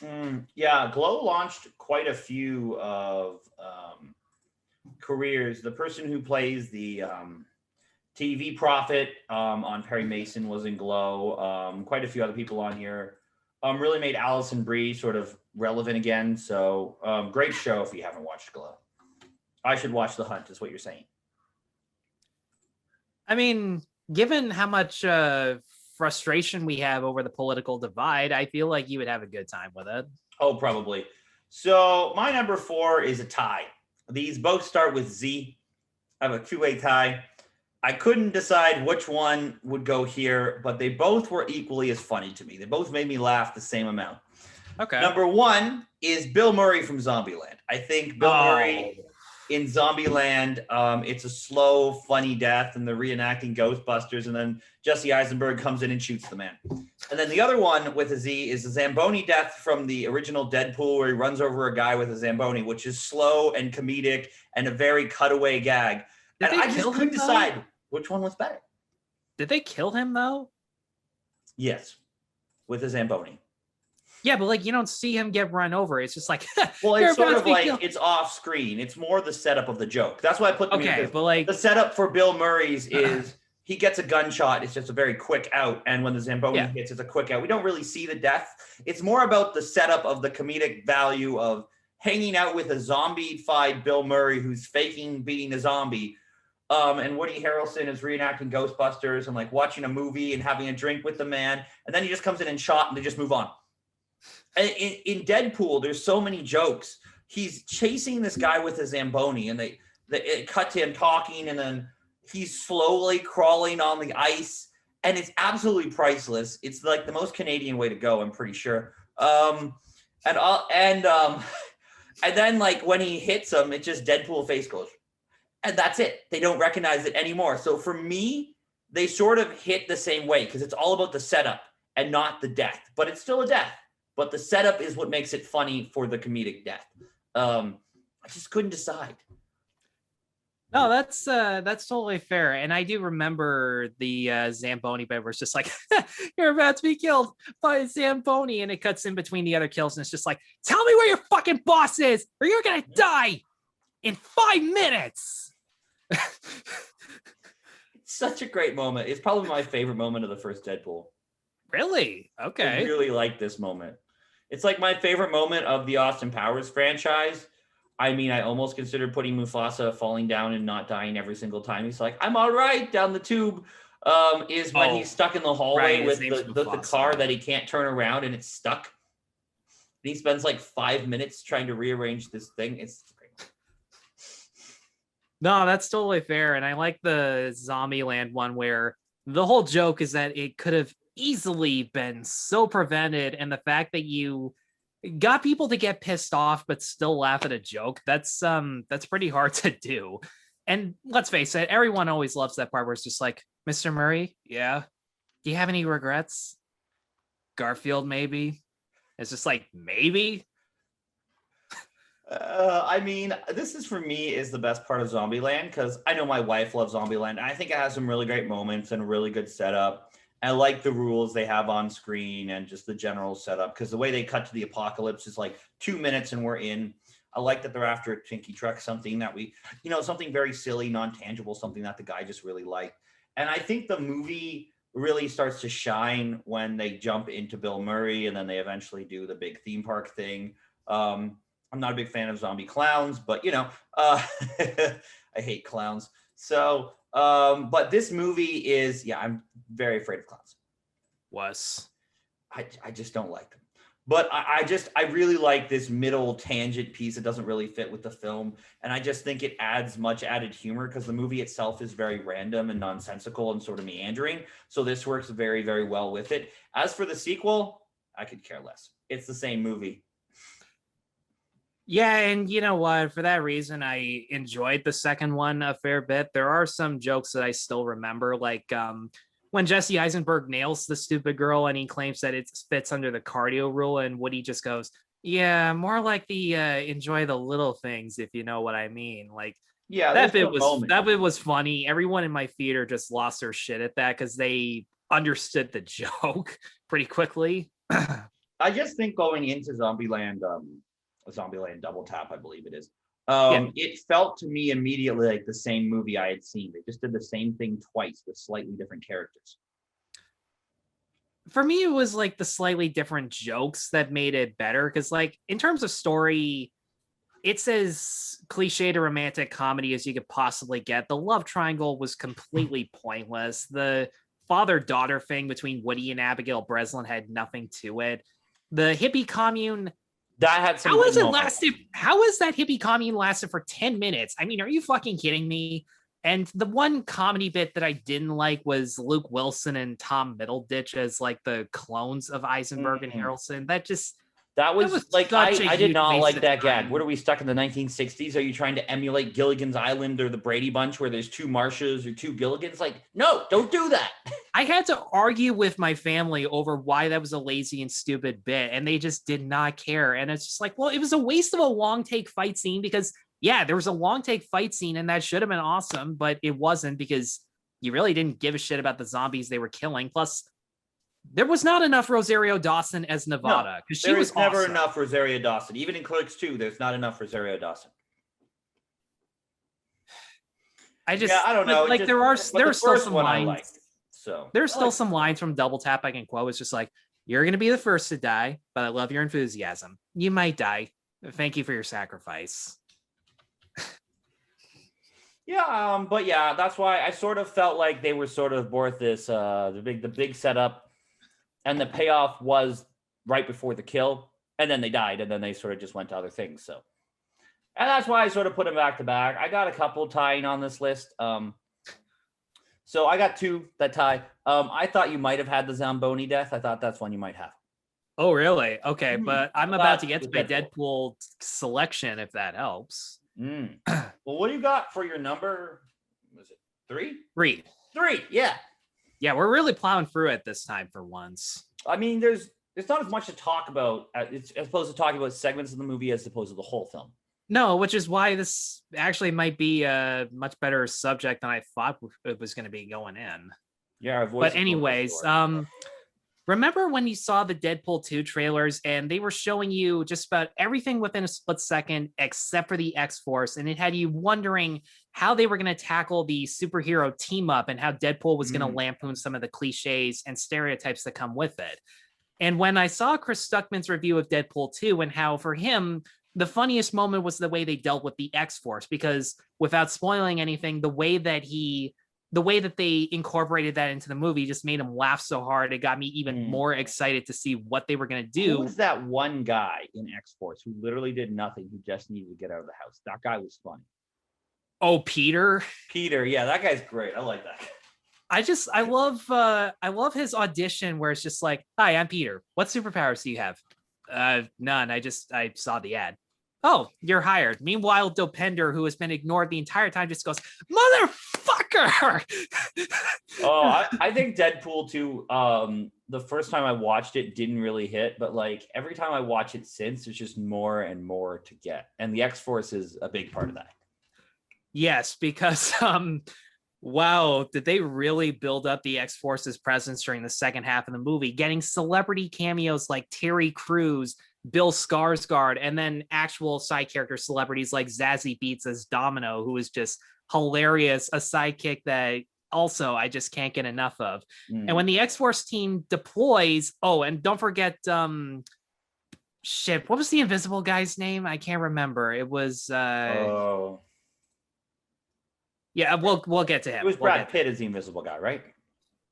Yeah, Glow launched quite a few of careers. The person who plays the TV prophet on Perry Mason was in Glow. Quite a few other people on here. Really made Allison Brie sort of relevant again. So great show if you haven't watched Glow. I should watch The Hunt, is what you're saying. I mean, given how much frustration we have over the political divide, I feel like you would have a good time with it. Oh, probably. So my number 4 is a tie. These both start with Z. I have a two-way tie. I couldn't decide which one would go here, but they both were equally as funny to me. They both made me laugh the same amount. Okay. Number 1 is Bill Murray from Zombieland. I think Bill Murray in Zombieland, it's a slow, funny death, and they're reenacting Ghostbusters, and then Jesse Eisenberg comes in and shoots the man. And then the other one with a Z is the Zamboni death from the original Deadpool, where he runs over a guy with a Zamboni, which is slow and comedic and a very cutaway gag. And I just couldn't decide which one was better. Did they kill him, though? Yes, with a Zamboni. Yeah, but like you don't see him get run over. It's just like well, it's sort of like it's off screen. It's more the setup of the joke. That's why I put them okay, but like the setup for Bill Murray's is he gets a gunshot. It's just a very quick out, and when the Zamboni hits, it's a quick out. We don't really see the death. It's more about the setup of the comedic value of hanging out with a zombie-fied Bill Murray who's faking being a zombie. And Woody Harrelson is reenacting Ghostbusters and like watching a movie and having a drink with the man, and then he just comes in and shot, and they just move on. In Deadpool, there's so many jokes. He's chasing this guy with a Zamboni, and it cut to him talking, and then he's slowly crawling on the ice, and it's absolutely priceless. It's like the most Canadian way to go, I'm pretty sure. And then like when he hits him, it just Deadpool face goes, and that's it. They don't recognize it anymore. So for me, they sort of hit the same way because it's all about the setup and not the death, but it's still a death. But the setup is what makes it funny for the comedic death. I just couldn't decide. No, that's totally fair. And I do remember the Zamboni bit where it's just like, you're about to be killed by a Zamboni. And it cuts in between the other kills. And it's just like, tell me where your fucking boss is or you're going to die in 5 minutes. It's such a great moment. It's probably my favorite moment of the first Deadpool. Really? Okay. I really like this moment. It's like my favorite moment of the Austin Powers franchise. I mean, I almost considered putting Mufasa falling down and not dying every single time. He's like, I'm all right down the tube. Is when he's stuck in the hallway with the car that he can't turn around and it's stuck. And he spends like 5 minutes trying to rearrange this thing. It's great. No, that's totally fair. And I like the Zombieland one where the whole joke is that it could have easily been so prevented, and the fact that you got people to get pissed off but still laugh at a joke, that's pretty hard to do. And let's face it, everyone always loves that part where it's just like, Mr. Murray, yeah, do you have any regrets? Garfield, maybe. It's just like, maybe. I mean, this is for me is the best part of Zombieland because I know my wife loves Zombieland. I think it has some really great moments and a really good setup. I like the rules they have on screen and just the general setup because the way they cut to the apocalypse is like 2 minutes and we're in. I like that they're after a Tinky Truck, something that we, something very silly, non-tangible, something that the guy just really liked. And I think the movie really starts to shine when they jump into Bill Murray and then they eventually do the big theme park thing. I'm not a big fan of zombie clowns, but I hate clowns. So, but this movie is, I'm very afraid of clowns. I just don't like them. But I really like this middle tangent piece. It doesn't really fit with the film. And I just think it adds much added humor because the movie itself is very random and nonsensical and sort of meandering. So this works very, very well with it. As for the sequel, I could care less. It's the same movie. Yeah, and you know what? For that reason, I enjoyed the second one a fair bit. There are some jokes that I still remember, like when Jesse Eisenberg nails the stupid girl and he claims that it fits under the cardio rule, and Woody just goes, yeah, more like the enjoy the little things, if you know what I mean. Like, yeah, that bit was funny. Everyone in my theater just lost their shit at that because they understood the joke pretty quickly. I just think going into Zombieland Double Tap, I believe it is. It felt to me immediately like the same movie I had seen. They just did the same thing twice with slightly different characters. for me, it was like the slightly different jokes that made it better. Because, like, in terms of story, it's as cliched a romantic comedy as you could possibly get. The love triangle was completely pointless. The father-daughter thing between Woody and Abigail Breslin had nothing to it. The hippie commune, That had some how good has it moments. lasted? How has that hippie commune lasted for 10 minutes? I mean, are you fucking kidding me? And the one comedy bit that I didn't like was Luke Wilson and Tom Middleditch as like the clones of Eisenberg and Harrelson. That That was was like such a I did huge not waste like of that gag. time. What are we stuck in the 1960s? Are you trying to emulate Gilligan's Island or the Brady Bunch where there's two Marshes or two Gilligans? Like, no, don't do that. I had to argue with my family over why that was a lazy and stupid bit, and they just did not care. And it's just like, well, it was a waste of a long take fight scene because, yeah, there was a long take fight scene, and that should have been awesome, but it wasn't because you really didn't give a shit about the zombies they were killing. Plus, there was not enough Rosario Dawson as Nevada because she was never awesome. enough Rosario Dawson. Even in Clerks 2, there's not enough Rosario Dawson. I don't know. Like, there are still some lines. There's still some lines from Double Tap I can quote. It's just like, you're going to be the first to die, but I love your enthusiasm. You might die. Thank you for your sacrifice. Yeah, but yeah, that's why I sort of felt like they were sort of both this the big setup, and the payoff was right before the kill, and then they died, and then they sort of just went to other things. So, and that's why I sort of put them back to back. I got a couple tying on this list. So I got two that tie. I thought you might have had the Zamboni death. I thought that's one you might have. Oh, really? Okay, but I'm about to get to my Deadpool. Deadpool selection if that helps. Well, what do you got for your number? Was it 3? 3. 3, yeah. Yeah, we're really plowing through it this time for once. I mean, there's not as much to talk about as opposed to talking about segments of the movie as opposed to the whole film. No, which is why this actually might be a much better subject than I thought it was going to be going in. Yeah, but anyways, remember when you saw the Deadpool 2 trailers and they were showing you just about everything within a split second except for the X-Force, and it had you wondering how they were going to tackle the superhero team up and how Deadpool was going to lampoon some of the cliches and stereotypes that come with it. And when I saw Chris Stuckman's review of Deadpool 2 and how for him, the funniest moment was the way they dealt with the X-Force, because without spoiling anything, the way that they incorporated that into the movie just made him laugh so hard. It got me even more excited to see what they were going to do. Who was that one guy in X-Force who literally did nothing, who just needed to get out of the house? That guy was funny. Oh, Peter. Yeah, that guy's great. I like that. I love his audition where it's just like, hi, I'm Peter. What superpowers do you have? None. I saw the ad. Oh, you're hired. Meanwhile, Dopender, who has been ignored the entire time, just goes, motherfucker. I think Deadpool 2, the first time I watched it didn't really hit, but like every time I watch it since, there's just more and more to get. And the X-Force is a big part of that. Yes, because wow, did they really build up the X-Force's presence during the second half of the movie, getting celebrity cameos like Terry Crews, Bill Skarsgård, and then actual side character celebrities like Zazie Beetz as Domino, who is just hilarious, a sidekick that also I just can't get enough of. And when the X-Force team deploys, and don't forget, what was the invisible guy's name? I can't remember. It was yeah, we'll get to him. It was Brad Pitt as the invisible guy, right?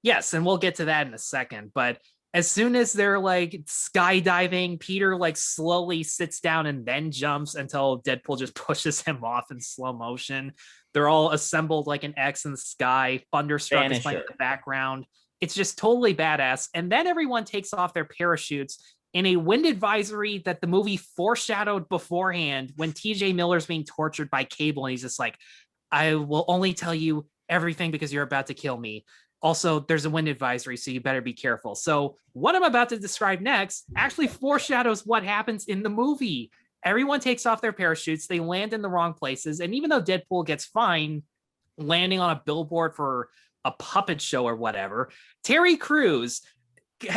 Yes, and we'll get to that in a second. But as soon as they're like skydiving, Peter like slowly sits down and then jumps until Deadpool just pushes him off in slow motion. They're all assembled like an X in the sky. Thunderstruck is playing in the background. It's just totally badass. And then everyone takes off their parachutes in a wind advisory that the movie foreshadowed beforehand when TJ Miller's being tortured by Cable. And he's just like, I will only tell you everything because you're about to kill me. Also, there's a wind advisory, so you better be careful. So what I'm about to describe next actually foreshadows what happens in the movie. Everyone takes off their parachutes. They land in the wrong places. And even though Deadpool gets fine landing on a billboard for a puppet show or whatever, Terry Crews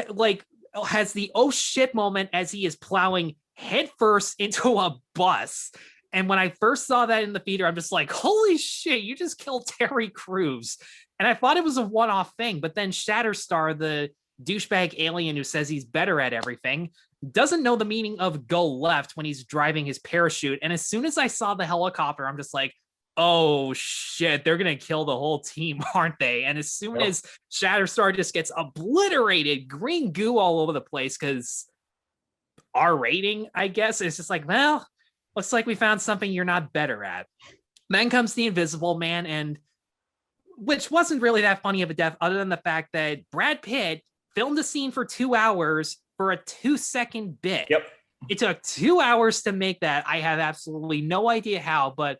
like has the oh shit moment as he is plowing headfirst into a bus. And when I first saw that in the theater, I'm just like, holy shit, you just killed Terry Crews. And I thought it was a one-off thing, but then Shatterstar, the douchebag alien who says he's better at everything, doesn't know the meaning of go left when he's driving his parachute. And as soon as I saw the helicopter, I'm just like, oh shit, they're gonna kill the whole team, aren't they? And as soon as Shatterstar just gets obliterated, green goo all over the place, because our rating, I guess, is just like, well, looks like we found something you're not better at. Then comes the Invisible Man, and which wasn't really that funny of a death, other than the fact that Brad Pitt filmed a scene for 2 hours for a 2-second bit. Yep. It took 2 hours to make that. I have absolutely no idea how, but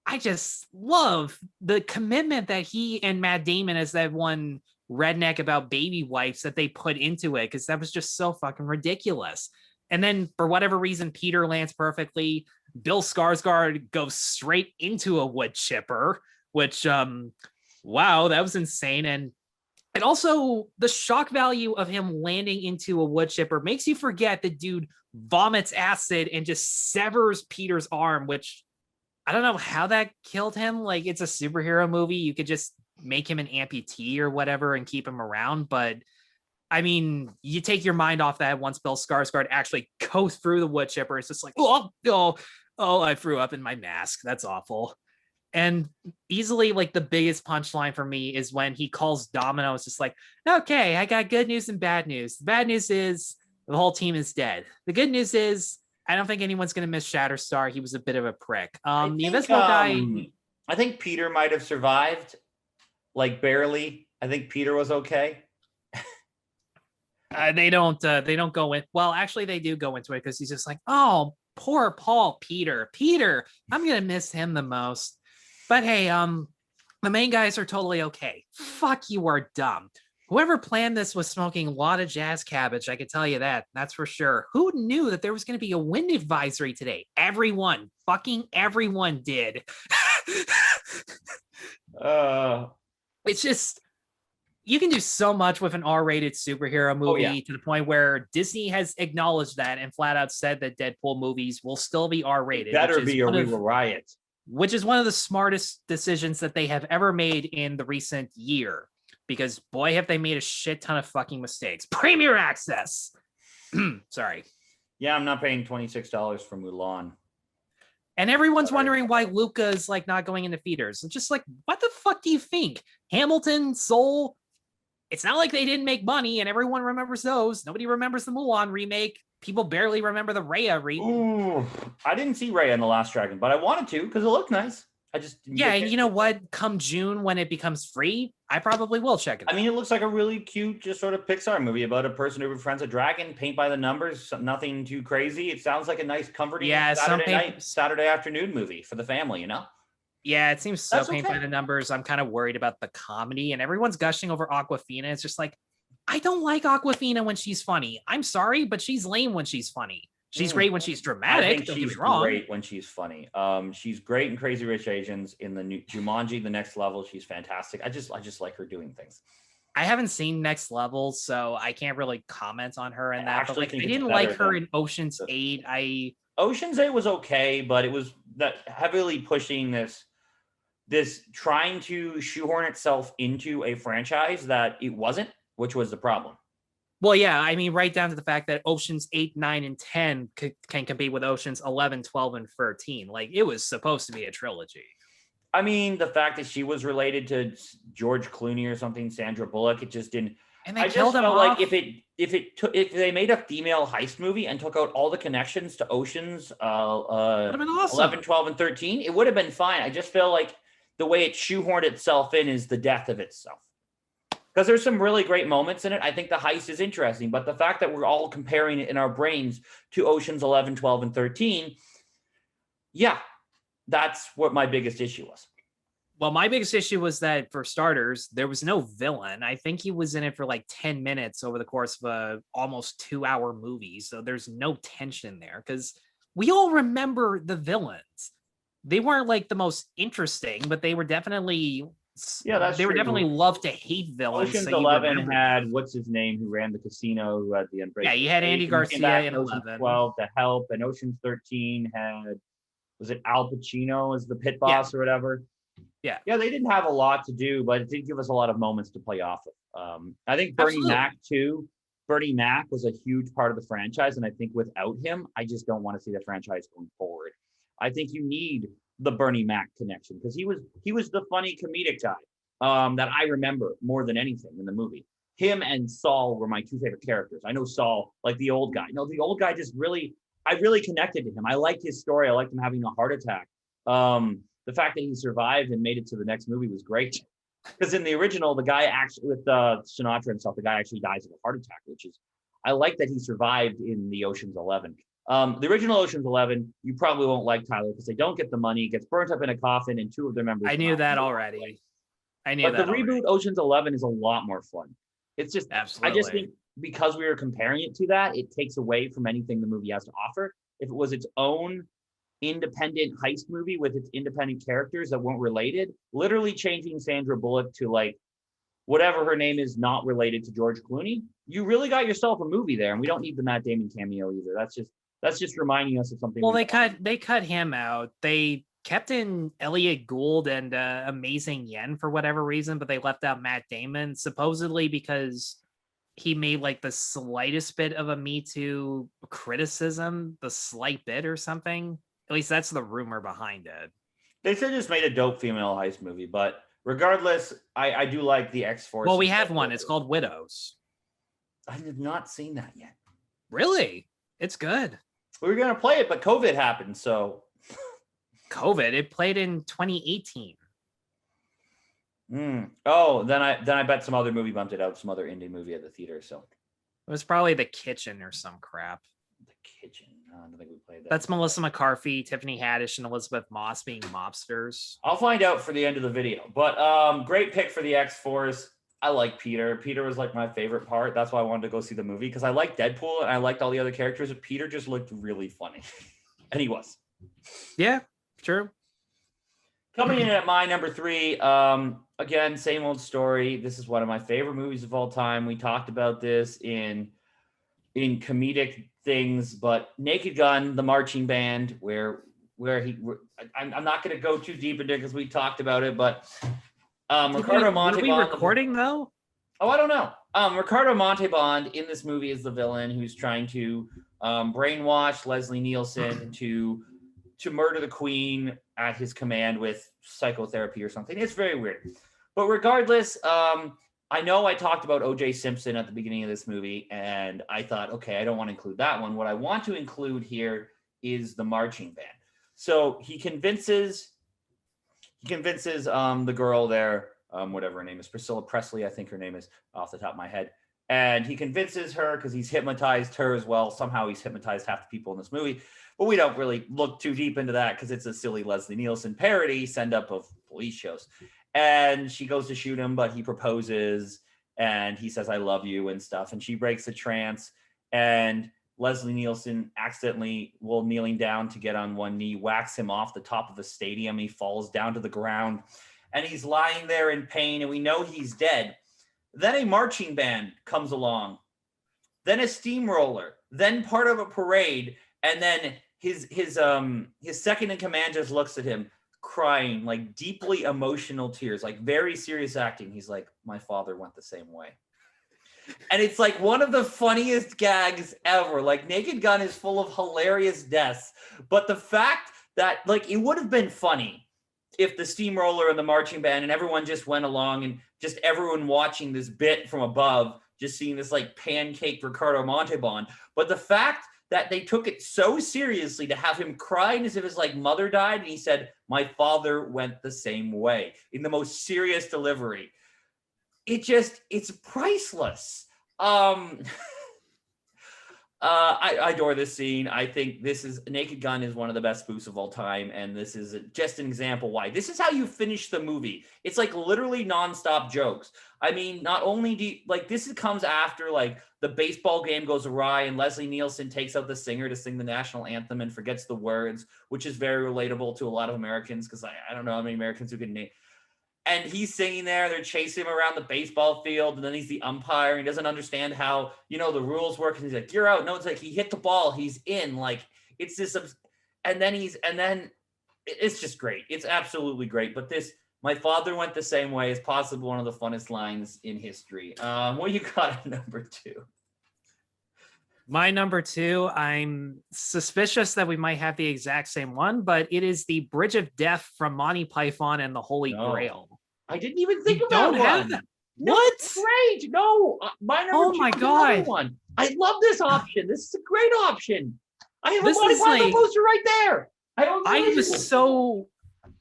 I just love the commitment that he and Matt Damon, as that one redneck about baby wipes, that they put into it, because that was just so fucking ridiculous. And then for whatever reason, Peter lands perfectly. Bill Skarsgård goes straight into a wood chipper, which, wow, that was insane. And also the shock value of him landing into a wood chipper makes you forget the dude vomits acid and just severs Peter's arm, which I don't know how that killed him. Like, it's a superhero movie. You could just make him an amputee or whatever and keep him around. But I mean, you take your mind off that once Bill Skarsgård actually goes through the wood chipper. It's just like, oh, I threw up in my mask. That's awful. And easily, like, the biggest punchline for me is when he calls Domino. It's just like, okay, I got good news and bad news. The bad news is the whole team is dead. The good news is I don't think anyone's going to miss Shatterstar. He was a bit of a prick. The Invisible guy. I think Peter might have survived, like, barely. I think Peter was okay. They don't go in. Well, actually, they do go into it, because he's just like, oh, poor Paul Peter. I'm gonna miss him the most. But hey, the main guys are totally okay. Fuck, you are dumb. Whoever planned this was smoking a lot of jazz cabbage. I can tell you that. That's for sure. Who knew that there was going to be a wind advisory today? Everyone, fucking everyone did. It's just, you can do so much with an R-rated superhero movie, to the point where Disney has acknowledged that and flat out said that Deadpool movies will still be R-rated. Better be, or we will riot. Which is one of the smartest decisions that they have ever made in the recent year, because boy, have they made a shit ton of fucking mistakes. Premier access. Sorry. Yeah, I'm not paying $26 for Mulan. And everyone's wondering why Luca is like not going into theaters. It's just like, what the fuck do you think? Hamilton, Soul. It's not like they didn't make money, and everyone remembers those. Nobody remembers the Mulan remake. People barely remember the Raya remake. Ooh, I didn't see Raya in The Last Dragon, but I wanted to because it looked nice. I just didn't and you know what? Come June, when it becomes free, I probably will check it out. I mean, it looks like a really cute, just sort of Pixar movie about a person who befriends a dragon, paint by the numbers, nothing too crazy. It sounds like a nice, comforting Saturday afternoon movie for the family, you know? Yeah, it seems so paint by the numbers. I'm kind of worried about the comedy, and everyone's gushing over Awkwafina. It's just like, I don't like Awkwafina when she's funny. I'm sorry, but she's lame when she's funny. She's great when she's dramatic. I think she's great when she's funny. She's great in Crazy Rich Asians. In the new Jumanji, The Next Level, she's fantastic. I just like her doing things. I haven't seen Next Level, so I can't really comment on her in that. But like, I didn't like her in Ocean's 8. Ocean's 8 was okay, but it was that heavily pushing this trying to shoehorn itself into a franchise that it wasn't, which was the problem. Well, yeah, I mean, right down to the fact that Oceans 8, 9, and 10 can compete with Oceans 11, 12, and 13. Like, it was supposed to be a trilogy. I mean, the fact that she was related to George Clooney or something, Sandra Bullock, it just didn't. And they killed him off. Like if they made a female heist movie and took out all the connections to Oceans awesome. 11, 12, and 13, it would have been fine. I just feel like the way it shoehorned itself in is the death of itself. Because there's some really great moments in it. I think the heist is interesting, but the fact that we're all comparing it in our brains to Oceans 11, 12, and 13, yeah, that's what my biggest issue was. Well, my biggest issue was that, for starters, there was no villain. I think he was in it for like 10 minutes over the course of a almost 2-hour movie. So there's no tension there, because we all remember the villains. They weren't like the most interesting, but they were definitely... Yeah, they were definitely love to hate villains. Ocean's 11 had what's his name who ran the casino, who had the Unbreakable. Yeah, you had Andy Garcia in 11. 12 to help, and Ocean's 13 had, was it Al Pacino as the pit boss or whatever? Yeah, they didn't have a lot to do, but it did give us a lot of moments to play off of. I think Bernie Absolutely. Mac too. Bernie Mac was a huge part of the franchise, and I think without him, I just don't want to see the franchise going forward. I think you need the Bernie Mac connection because he was the funny comedic guy that I remember more than anything in the movie. Him and Saul were my two favorite characters. I know Saul, like the old guy. No, the old guy just really, I really connected to him. I liked his story. I liked him having a heart attack. The fact that he survived and made it to the next movie was great. Because in the original, the guy actually with Sinatra and stuff, the guy actually dies of a heart attack, which is I like that he survived in the Ocean's 11. The original Ocean's 11, you probably won't like Tyler because they don't get the money, gets burnt up in a coffin, and two of their members. I knew that already. But the reboot Ocean's 11 is a lot more fun. It's just absolutely. I just think because we were comparing it to that, it takes away from anything the movie has to offer. If it was its own independent heist movie with its independent characters that weren't related, literally changing Sandra Bullock to like whatever her name is, not related to George Clooney, you really got yourself a movie there. And we don't need the Matt Damon cameo either. That's just reminding us of something. Well, they cut him out. They kept in Elliot Gould and Amazing Yen for whatever reason, but they left out Matt Damon, supposedly because he made like the slightest bit of a Me Too criticism, the slight bit or something. At least that's the rumor behind it. They should have just made a dope female heist movie, but regardless, I do like the X-Force. Well, we have one. It's called Widows. I have not seen that yet. Really? It's good. We were going to play it, but COVID happened, so... COVID? It played in 2018. Oh, then I bet some other movie bumped it out, some other indie movie at the theater, so... It was probably The Kitchen or some crap. The Kitchen? I don't think we played that. That's Melissa McCarthy, Tiffany Haddish, and Elizabeth Moss being mobsters. I'll find out for the end of the video. But great pick for the X-Force. I like Peter. Peter was like my favorite part. That's why I wanted to go see the movie because I liked Deadpool and I liked all the other characters. But Peter just looked really funny. And he was. Yeah, true. Coming in at my number 3, again, same old story. This is one of my favorite movies of all time. We talked about this in comedic things, but Naked Gun, the marching band, where I'm not going to go too deep into it because we talked about it, but Ricardo Montalban. Are we recording though? Oh, I don't know. Ricardo Montalban in this movie is the villain who's trying to brainwash Leslie Nielsen to murder the Queen at his command with psychotherapy or something. It's very weird. But regardless, I know I talked about O.J. Simpson at the beginning of this movie, and I thought, okay, I don't want to include that one. What I want to include here is the marching band. So he convinces the girl there, whatever her name is, Priscilla Presley, I think her name is off the top of my head. And he convinces her because he's hypnotized her as well. Somehow he's hypnotized half the people in this movie. But we don't really look too deep into that because it's a silly Leslie Nielsen parody send-up of police shows. And she goes to shoot him, but he proposes and he says, I love you and stuff. And she breaks the trance. And Leslie Nielsen accidentally, while kneeling down to get on one knee, whacks him off the top of a stadium. He falls down to the ground and he's lying there in pain. And we know he's dead. Then a marching band comes along, then a steamroller, then part of a parade. And then his second in command just looks at him crying, like deeply emotional tears, like very serious acting. He's like, my father went the same way. And it's like one of the funniest gags ever. Like Naked Gun is full of hilarious deaths. But the fact that like it would have been funny if the steamroller and the marching band and everyone just went along and just everyone watching this bit from above, just seeing this like pancake Ricardo Montalban. But the fact that they took it so seriously to have him crying as if his like mother died. And he said, my father went the same way in the most serious delivery. It's priceless. I adore this scene. I think Naked Gun is one of the best spoofs of all time. And this is just an example why. This is how you finish the movie. It's like literally nonstop jokes. I mean, not only do you, like this comes after like the baseball game goes awry and Leslie Nielsen takes out the singer to sing the national anthem and forgets the words, which is very relatable to a lot of Americans because I don't know how many Americans who can name. And he's singing there, they're chasing him around the baseball field, and then he's the umpire, and he doesn't understand how, the rules work, and he's like, you're out. No, it's like he hit the ball, he's in. Like, it's this, and then it's just great. It's absolutely great. But My father went the same way. It's possibly one of the funnest lines in history. What you got at number 2? My number 2, I'm suspicious that we might have the exact same one, but it is the Bridge of Death from Monty Python and the Holy Grail. I didn't even think You of that don't have one. that. No, What? great. No, my number Oh 2 my is another God. one. I love this option. This is a great option. I have This a Monty is Python like- poster right there.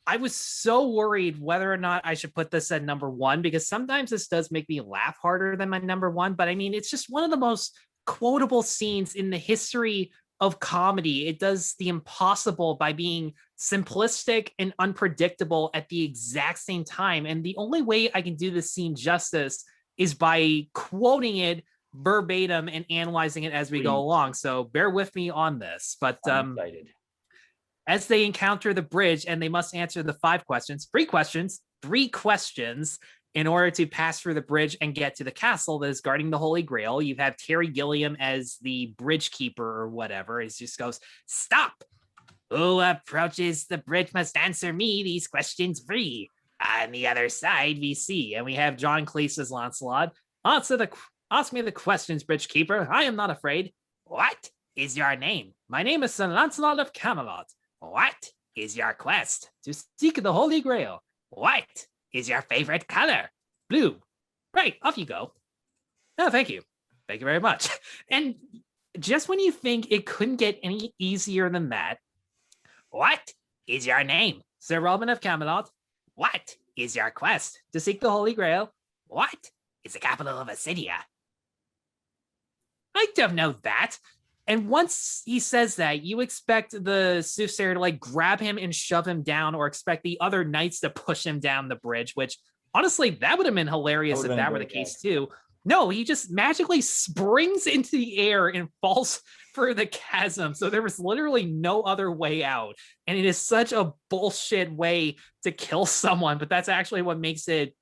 I was so worried whether or not I should put this at number 1, because sometimes this does make me laugh harder than my number 1. But I mean, it's just one of the most quotable scenes in the history of comedy. It does the impossible by being simplistic and unpredictable at the exact same time. And the only way I can do this scene justice is by quoting it verbatim and analyzing it as we go along. So bear with me on this. But I'm excited. As they encounter the bridge and they must answer the 3 questions in order to pass through the bridge and get to the castle that is guarding the Holy Grail. You have Terry Gilliam as the bridge keeper or whatever. He just goes, "Stop! Who approaches the bridge must answer me these questions free." On the other side, we see, and we have John Cleese as Lancelot. Ask me the questions, bridge keeper. I am not afraid. What is your name? My name is Sir Lancelot of Camelot. What is your quest? To seek the Holy Grail. What is your favorite color? Blue. Right, off you go. Oh, thank you. Thank you very much. And just when you think it couldn't get any easier than that, what is your name? Sir Robin of Camelot. What is your quest? To seek the Holy Grail. What is the capital of Acidia? I don't know that. And once he says that, you expect the soothsayer to like grab him and shove him down, or expect the other knights to push him down the bridge, which honestly, that would have been hilarious if that were the case too. No, he just magically springs into the air and falls for the chasm. So there was literally no other way out. And it is such a bullshit way to kill someone, but that's actually what makes it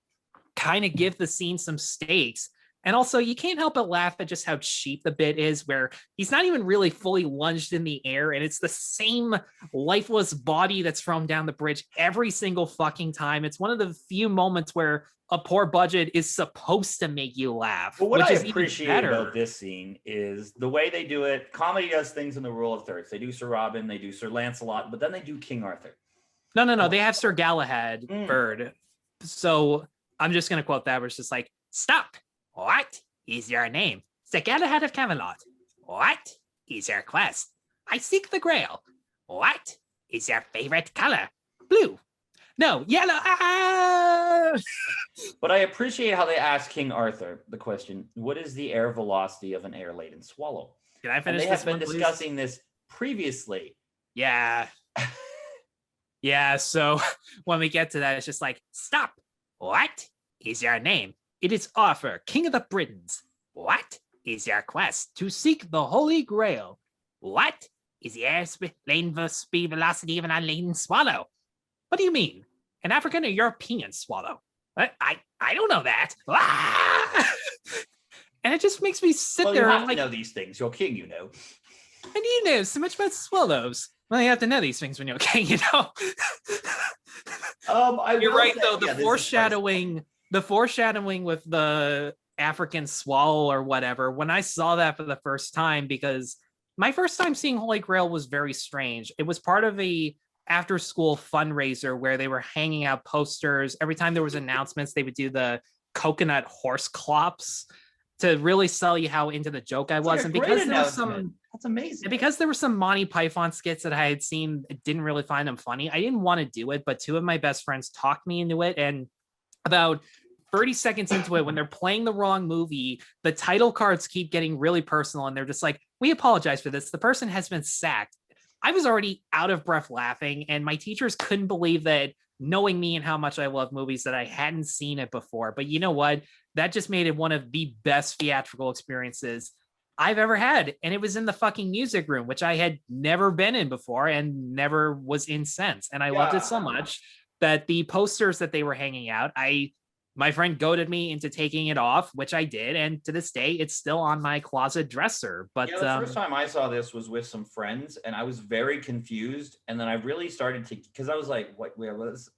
kind of give the scene some stakes. And also, you can't help but laugh at just how cheap the bit is, where he's not even really fully lunged in the air, and it's the same lifeless body that's thrown down the bridge every single fucking time. It's one of the few moments where a poor budget is supposed to make you laugh. But what I appreciate about this scene is the way they do it. Comedy does things in the rule of thirds. They do Sir Robin, they do Sir Lancelot, but then they do King Arthur. No. They have Sir Galahad third. So I'm just going to quote that, where it's just like, "Stop. What is your name? Sir Galahad of Camelot. What is your quest? I seek the Grail. What is your favorite color? Blue. No, yellow." But I appreciate how they ask King Arthur the question, what is the air velocity of an air-laden swallow? Can I finish and they this have been one, discussing this previously. Yeah. Yeah, so when we get to that, it's just like, "Stop. What is your name? It is Arthur, King of the Britons. What is your quest? To seek the Holy Grail. What is the air speed velocity of an unladen swallow? What do you mean? An African or European swallow? I don't know that." And it just makes me sit there you have and to know these things. You're king, you know. And you know so much about swallows. Well, you have to know these things when you're king, you know. You're right, though. The foreshadowing with the African swallow or whatever, when I saw that for the first time, because my first time seeing Holy Grail was very strange. It was part of a after school fundraiser where they were hanging out posters. Every time there was announcements, they would do the coconut horse clops to really sell you how into the joke I was. And because there was that's amazing. And because there were some Monty Python skits that I had seen, didn't really find them funny. I didn't want to do it, but 2 of my best friends talked me into it. And about 30 seconds into it, when they're playing the wrong movie, the title cards keep getting really personal. And they're just like, "We apologize for this. The person has been sacked." I was already out of breath laughing, and my teachers couldn't believe that, knowing me and how much I love movies, that I hadn't seen it before. But you know what? That just made it one of the best theatrical experiences I've ever had. And it was in the fucking music room, which I had never been in before and never was in since. And I loved it so much that the posters that they were hanging out, my friend goaded me into taking it off, which I did. And to this day, it's still on my closet dresser. But the first time I saw this was with some friends, and I was very confused. And then I really started to, because I was like, what was,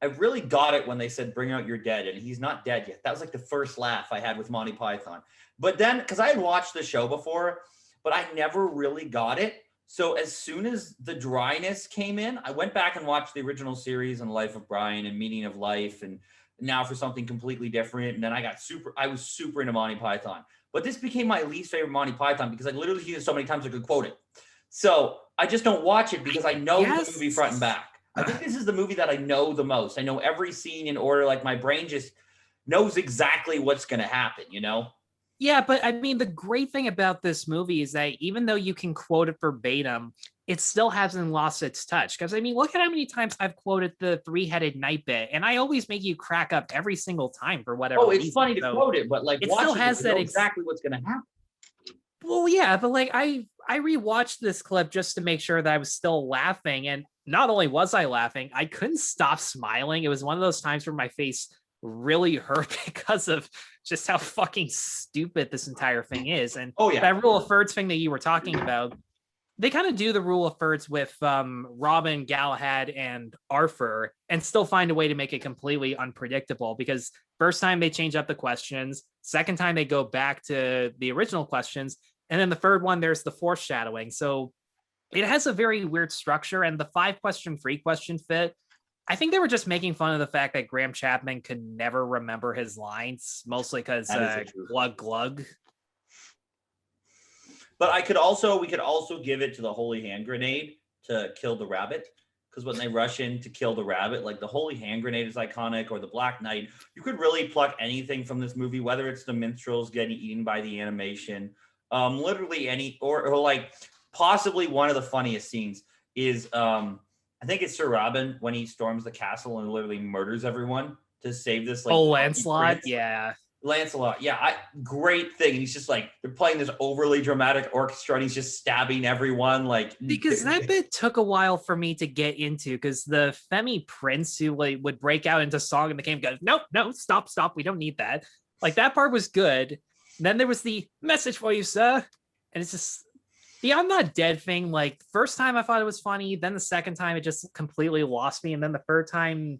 I really got it when they said, bring out your dead, and he's not dead yet. That was like the first laugh I had with Monty Python. But then, because I had watched the show before, but I never really got it. So as soon as the dryness came in, I went back and watched the original series and Life of Brian and Meaning of Life, and now for something completely different. And then I was super into Monty Python. But this became my least favorite Monty Python because I literally used it so many times I could quote it. So I just don't watch it because I know the movie front and back. I think this is the movie that I know the most. I know every scene in order. Like my brain just knows exactly what's going to happen, you know? Yeah, but I mean, the great thing about this movie is that even though you can quote it verbatim, it still hasn't lost its touch. Because I mean, look at how many times I've quoted the three-headed knight bit, and I always make you crack up every single time for whatever reason. It's funny to quote it, but like it still has that exactly what's going to happen. Well, yeah, but like I rewatched this clip just to make sure that I was still laughing, and not only was I laughing, I couldn't stop smiling. It was one of those times where my face really hurt because of just how fucking stupid this entire thing is. And that rule of thirds thing that you were talking about, they kind of do the rule of thirds with Robin, Galahad, and Arthur, and still find a way to make it completely unpredictable. Because first time they change up the questions, second time they go back to the original questions, and then the third one there's the foreshadowing. So it has a very weird structure, and the 5-question, 3-question fit, I think they were just making fun of the fact that Graham Chapman could never remember his lines, mostly because glug glug. But we could also give it to the holy hand grenade to kill the rabbit. Because when they rush in to kill the rabbit, like the holy hand grenade is iconic, or the Black Knight. You could really pluck anything from this movie, whether it's the minstrels getting eaten by the animation, literally any, or like possibly one of the funniest scenes is I think it's Sir Robin when he storms the castle and literally murders everyone to save this. Like, Lancelot, yeah. Lancelot, yeah, great thing. And he's just like, they're playing this overly dramatic orchestra, and he's just stabbing everyone. Like, because that bit took a while for me to get into, because the Femi Prince who like would break out into song in the game goes, no, stop, we don't need that. Like that part was good. And then there was the message for you, sir, and it's just. The I'm Not Dead thing, like, first time I thought it was funny, then the second time it just completely lost me, and then the third time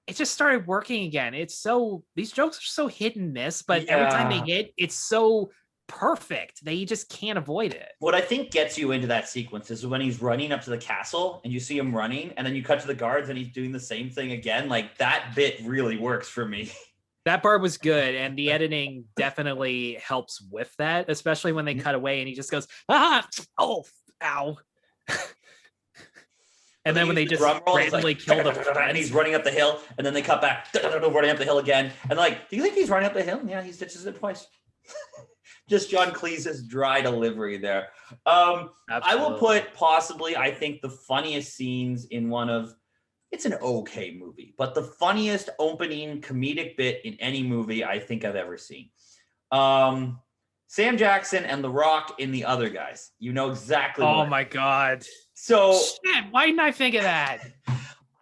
it just started working again. These jokes are so hit and miss, but every time they hit, it's so perfect that you just can't avoid it. What I think gets you into that sequence is when he's running up to the castle and you see him running, and then you cut to the guards and he's doing the same thing again. Like, that bit really works for me. That part was good, and the editing definitely helps with that, especially when they cut away and he just goes, ow. And then when they just randomly kill the and he's running up the hill, and then they cut back, running up the hill again. And like, do you think he's running up the hill? Yeah, he stitches it twice. Just John Cleese's dry delivery there. I will put possibly, I think, the funniest scenes in one of, it's an okay movie, but the funniest opening comedic bit in any movie I think I've ever seen. Sam Jackson and The Rock in The Other Guys. You know exactly. Oh my God. So shit, why didn't I think of that?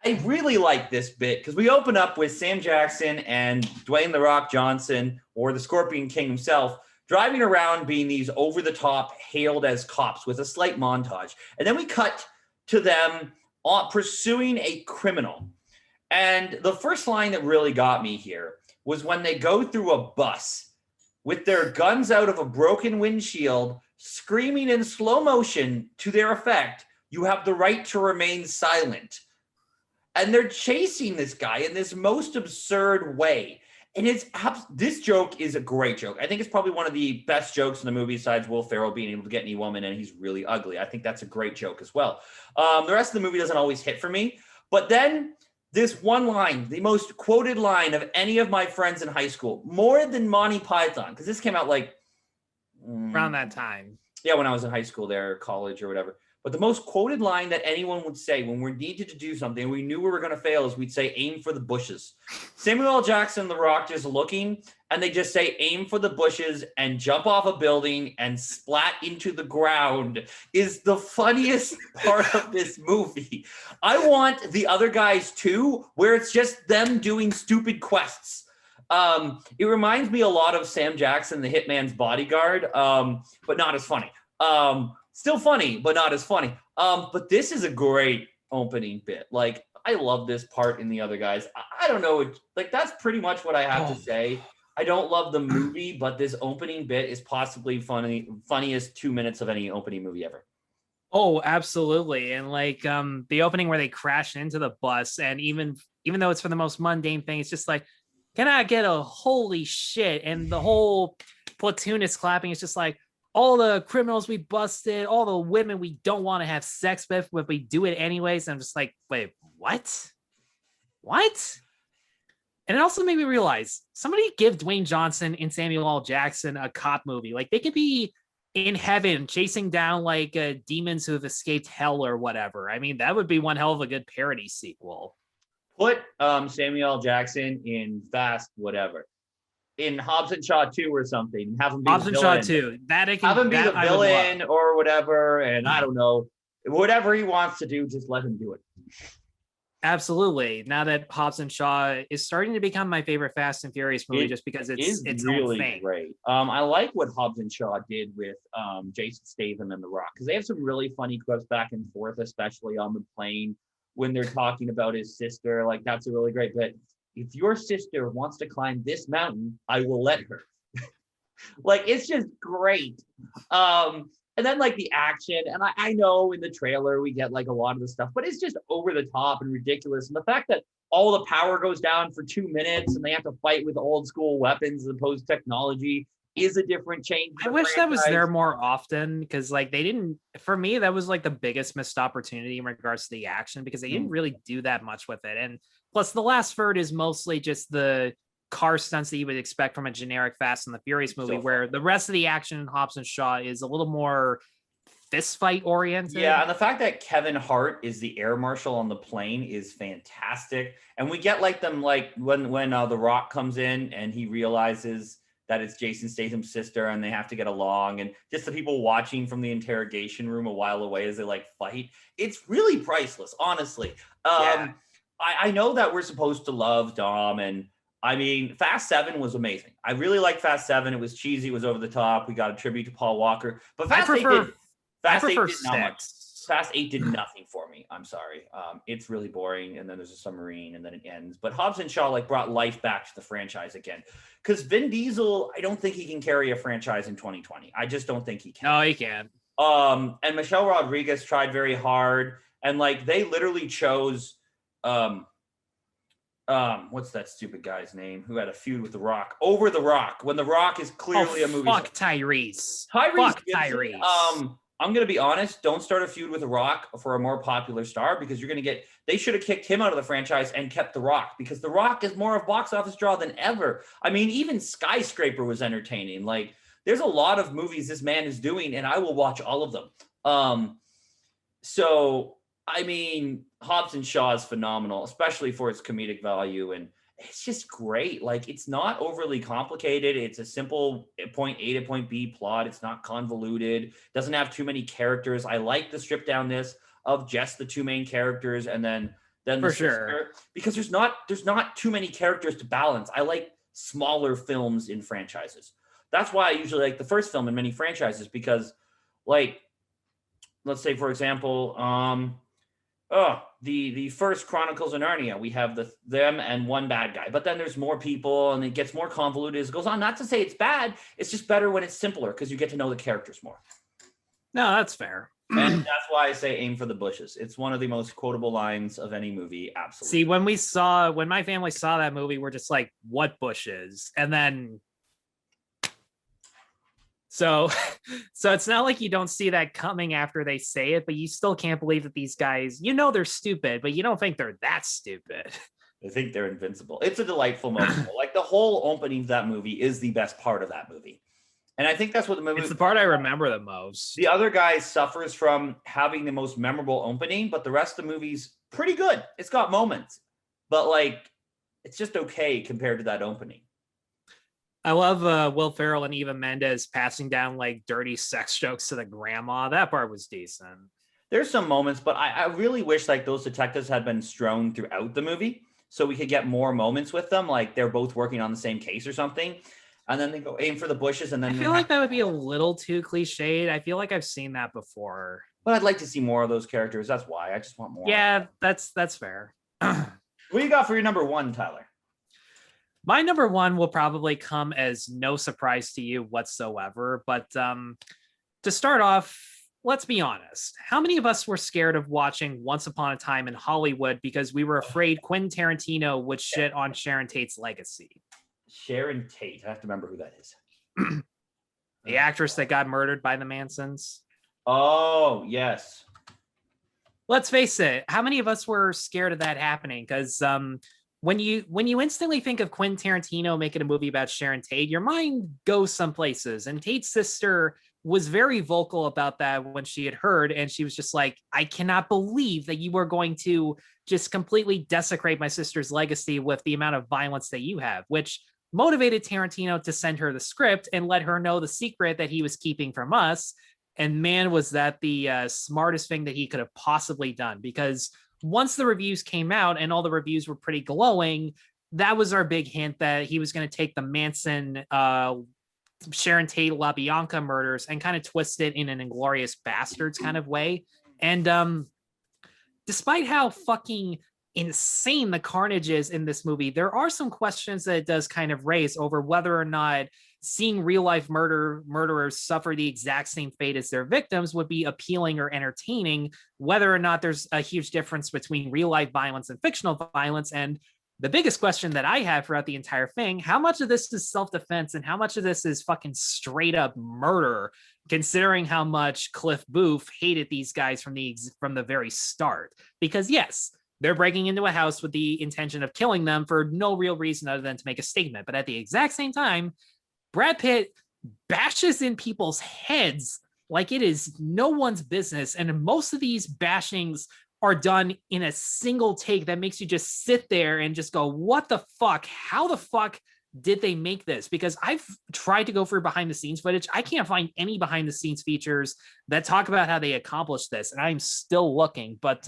I really like this bit because we open up with Sam Jackson and Dwayne The Rock Johnson, or the Scorpion King himself, driving around being these over-the-top hailed as cops with a slight montage. And then we cut to them pursuing a criminal. And the first line that really got me here was when they go through a bus with their guns out of a broken windshield, screaming in slow motion to their effect, "You have the right to remain silent." And they're chasing this guy in this most absurd way. And this joke is a great joke. I think it's probably one of the best jokes in the movie, besides Will Ferrell being able to get any woman, and he's really ugly. I think that's a great joke as well. The rest of the movie doesn't always hit for me. But then this one line, the most quoted line of any of my friends in high school, more than Monty Python, because this came out like around that time. Yeah, when I was in high school there, or college or whatever. But the most quoted line that anyone would say when we needed to do something and we knew we were going to fail is we'd say, "Aim for the bushes." Samuel L. Jackson and The Rock just looking, and they just say, "Aim for the bushes," and jump off a building and splat into the ground is the funniest part of this movie. I want The Other Guys too, where it's just them doing stupid quests. It reminds me a lot of Sam Jackson, The Hitman's Bodyguard, but not as funny. Still funny, but not as funny. But this is a great opening bit. Like, I love this part in The Other Guys. I don't know, like that's pretty much what I have to say. I don't love the movie, but this opening bit is possibly funniest 2 minutes of any opening movie ever. Oh, absolutely. And like the opening where they crash into the bus, and even though it's for the most mundane thing, it's just like, can I get a holy shit? And the whole platoon is clapping. It's just like, all the criminals we busted, all the women we don't want to have sex with, but we do it anyways. And I'm just like, wait, what? What? And it also made me realize, somebody give Dwayne Johnson and Samuel L. Jackson a cop movie. Like, they could be in heaven chasing down like demons who have escaped hell or whatever. I mean, that would be one hell of a good parody sequel. Put Samuel L. Jackson in Fast whatever, in Hobbs and Shaw 2 or something. Have him be Hobbs the and villain. Shaw 2. That I can Have him be that the I would villain love. or whatever, and I don't know. Whatever he wants to do, just let him do it. Absolutely. Now that Hobbs and Shaw is starting to become my favorite Fast and Furious movie, just because it's really own thing. great. I like what Hobbs and Shaw did with Jason Statham and The Rock, because they have some really funny clips back and forth, especially on the plane when they're talking about his sister. Like, that's a really great bit. If your sister wants to climb this mountain, I will let her. Like, it's just great. And then like the action, and I know in the trailer we get like a lot of the stuff, but it's just over the top and ridiculous. And the fact that all the power goes down for 2 minutes and they have to fight with old school weapons as opposed to technology is a different change. I wish that was there more often, because like they didn't, for me, that was like the biggest missed opportunity in regards to the action, because they didn't really do that much with it. And plus the last third is mostly just the car stunts that you would expect from a generic Fast and the Furious movie, where the rest of the action in Hobbs and Shaw is a little more fist fight oriented. Yeah, and the fact that Kevin Hart is the air marshal on the plane is fantastic. And we get like them like when The Rock comes in and he realizes that it's Jason Statham's sister and they have to get along, and just the people watching from the interrogation room a while away as they like fight. It's really priceless, honestly. I know that we're supposed to love Dom, and I mean, Fast 7 was amazing. I really liked Fast 7. It was cheesy. It was over the top. We got a tribute to Paul Walker. But Fast 8 did not much. Fast 8 did nothing for me. I'm sorry. It's really boring. And then there's a submarine and then it ends. But Hobbs and Shaw like brought life back to the franchise again. Because Vin Diesel, I don't think he can carry a franchise in 2020. I just don't think he can. No, he can. And Michelle Rodriguez tried very hard. And like they literally chose what's that stupid guy's name who had a feud with The Rock over The Rock when The Rock is clearly a movie. Fuck Tyrese. Fuck Tyrese. I'm gonna be honest. Don't start a feud with The Rock for a more popular star, because you're gonna get. They should have kicked him out of the franchise and kept The Rock, because The Rock is more of box office draw than ever. I mean, even Skyscraper was entertaining. Like, there's a lot of movies this man is doing, and I will watch all of them. So. I mean, Hobbs and Shaw is phenomenal, especially for its comedic value. And it's just great. Like, it's not overly complicated. It's a simple point A to point B plot. It's not convoluted. Doesn't have too many characters. I like the strip downness of just the two main characters. And then for sure, because there's not too many characters to balance. I like smaller films in franchises. That's why I usually like the first film in many franchises, because like, let's say, for example, the first Chronicles of Narnia, we have them and one bad guy, but then there's more people and it gets more convoluted as it goes on. Not to say it's bad, it's just better when it's simpler, because you get to know the characters more. No, that's fair. And that's why I say aim for the bushes. It's one of the most quotable lines of any movie. Absolutely. See, when my family saw that movie, we're just like, what bushes? And then So it's not like you don't see that coming after they say it, but you still can't believe that these guys, they're stupid, but you don't think they're that stupid. I think they're invincible. It's a delightful moment. Like, the whole opening of that movie is the best part of that movie. And I think that's what the movie... It's the part I remember the most. The Other Guy suffers from having the most memorable opening, but the rest of the movie's pretty good. It's got moments, but like, it's just okay compared to that opening. I love Will Ferrell and Eva Mendes passing down like dirty sex jokes to the grandma. That part was decent. There's some moments, but I really wish like those detectives had been strewn throughout the movie so we could get more moments with them. Like, they're both working on the same case or something. And then they go aim for the bushes. And then I feel like that would be a little too cliched. I feel like I've seen that before. But I'd like to see more of those characters. That's why I just want more. Yeah, that's fair. What do you got for your number one, Tyler? My number one will probably come as no surprise to you whatsoever. But to start off, let's be honest. How many of us were scared of watching Once Upon a Time in Hollywood because we were afraid Quentin Tarantino would shit on Sharon Tate's legacy? Sharon Tate. I have to remember who that is. The actress that got murdered by the Mansons. Oh, yes. Let's face it. How many of us were scared of that happening? Because when you instantly think of Quentin Tarantino making a movie about Sharon Tate, your mind goes some places. And Tate's sister was very vocal about that when she had heard, and she was just like, I cannot believe that you are going to just completely desecrate my sister's legacy with the amount of violence that you have, which motivated Tarantino to send her the script and let her know the secret that he was keeping from us. And man, was that the smartest thing that he could have possibly done, because once the reviews came out and all the reviews were pretty glowing, that was our big hint that he was going to take the Manson, Sharon Tate, LaBianca murders and kind of twist it in an Inglourious Bastards kind of way. And despite how fucking insane the carnage is in this movie, there are some questions that it does kind of raise over whether or not seeing real life murderers suffer the exact same fate as their victims would be appealing or entertaining, whether or not there's a huge difference between real life violence and fictional violence. And the biggest question that I have throughout the entire thing, how much of this is self-defense and how much of this is fucking straight up murder, considering how much Cliff Booth hated these guys from the very start? Because yes, they're breaking into a house with the intention of killing them for no real reason other than to make a statement. But at the exact same time, Brad Pitt bashes in people's heads like it is no one's business. And most of these bashings are done in a single take that makes you just sit there and just go, what the fuck? How the fuck did they make this? Because I've tried to go for behind the scenes footage. I can't find any behind the scenes features that talk about how they accomplished this. And I'm still looking. But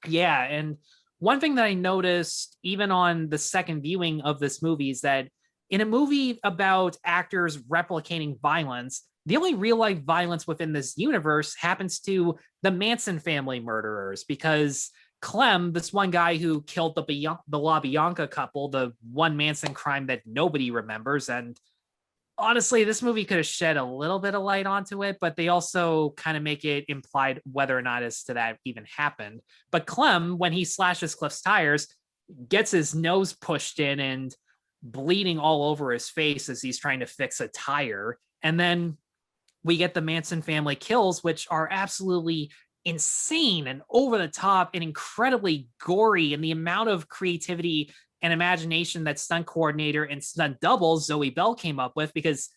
yeah. And one thing that I noticed even on the second viewing of this movie is that in a movie about actors replicating violence, the only real life violence within this universe happens to the Manson family murderers, because Clem, this one guy who killed the LaBianca couple, the one Manson crime that nobody remembers. And honestly, this movie could have shed a little bit of light onto it, but they also kind of make it implied whether or not as to that even happened. But Clem, when he slashes Cliff's tires, gets his nose pushed in and bleeding all over his face as he's trying to fix a tire. And then we get the Manson family kills, which are absolutely insane and over the top and incredibly gory. And the amount of creativity and imagination that stunt coordinator and stunt double Zoe Bell came up with, because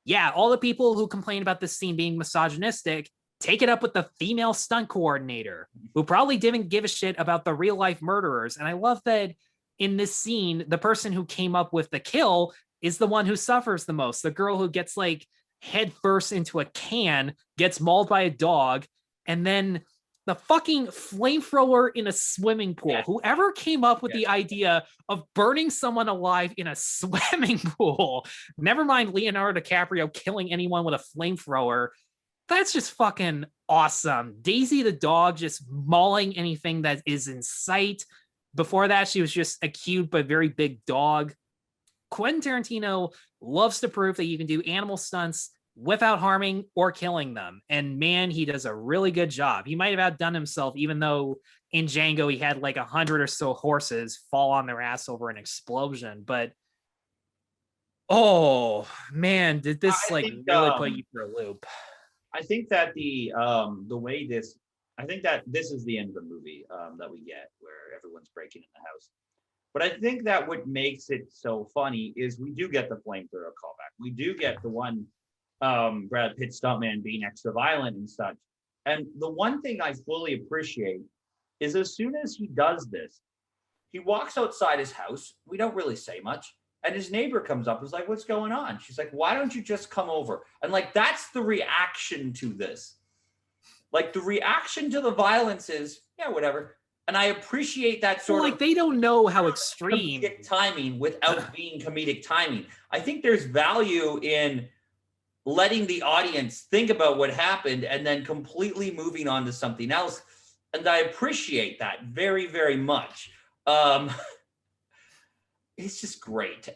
yeah, all the people who complain about this scene being misogynistic, take it up with the female stunt coordinator, who probably didn't give a shit about the real life murderers. And I love that in this scene, the person who came up with the kill is the one who suffers the most. The girl who gets like head first into a can, gets mauled by a dog, and then the fucking flamethrower in a swimming pool. Yeah. Whoever came up with the idea of burning someone alive in a swimming pool, never mind Leonardo DiCaprio killing anyone with a flamethrower, that's just fucking awesome. Daisy the dog just mauling anything that is in sight. Before that, she was just a cute but very big dog. Quentin Tarantino loves to prove that you can do animal stunts without harming or killing them. And man, he does a really good job. He might have outdone himself, even though in Django he had like 100 or so horses fall on their ass over an explosion. But oh man, did this really put you for a loop? I think that the way this, I think that this is the end of the movie that we get where everyone's breaking in the house. But I think that what makes it so funny is we do get the flamethrower callback. We do get the one Brad Pitt stuntman being extra violent and such. And the one thing I fully appreciate is as soon as he does this, he walks outside his house. We don't really say much. And his neighbor comes up and is like, what's going on? She's like, why don't you just come over? And like, that's the reaction to this. Like the reaction to the violence is, yeah, whatever. And I appreciate that sort of they don't know how extreme comedic timing without being comedic timing. I think there's value in letting the audience think about what happened and then completely moving on to something else. and I appreciate that very, very much. Um, it's just great.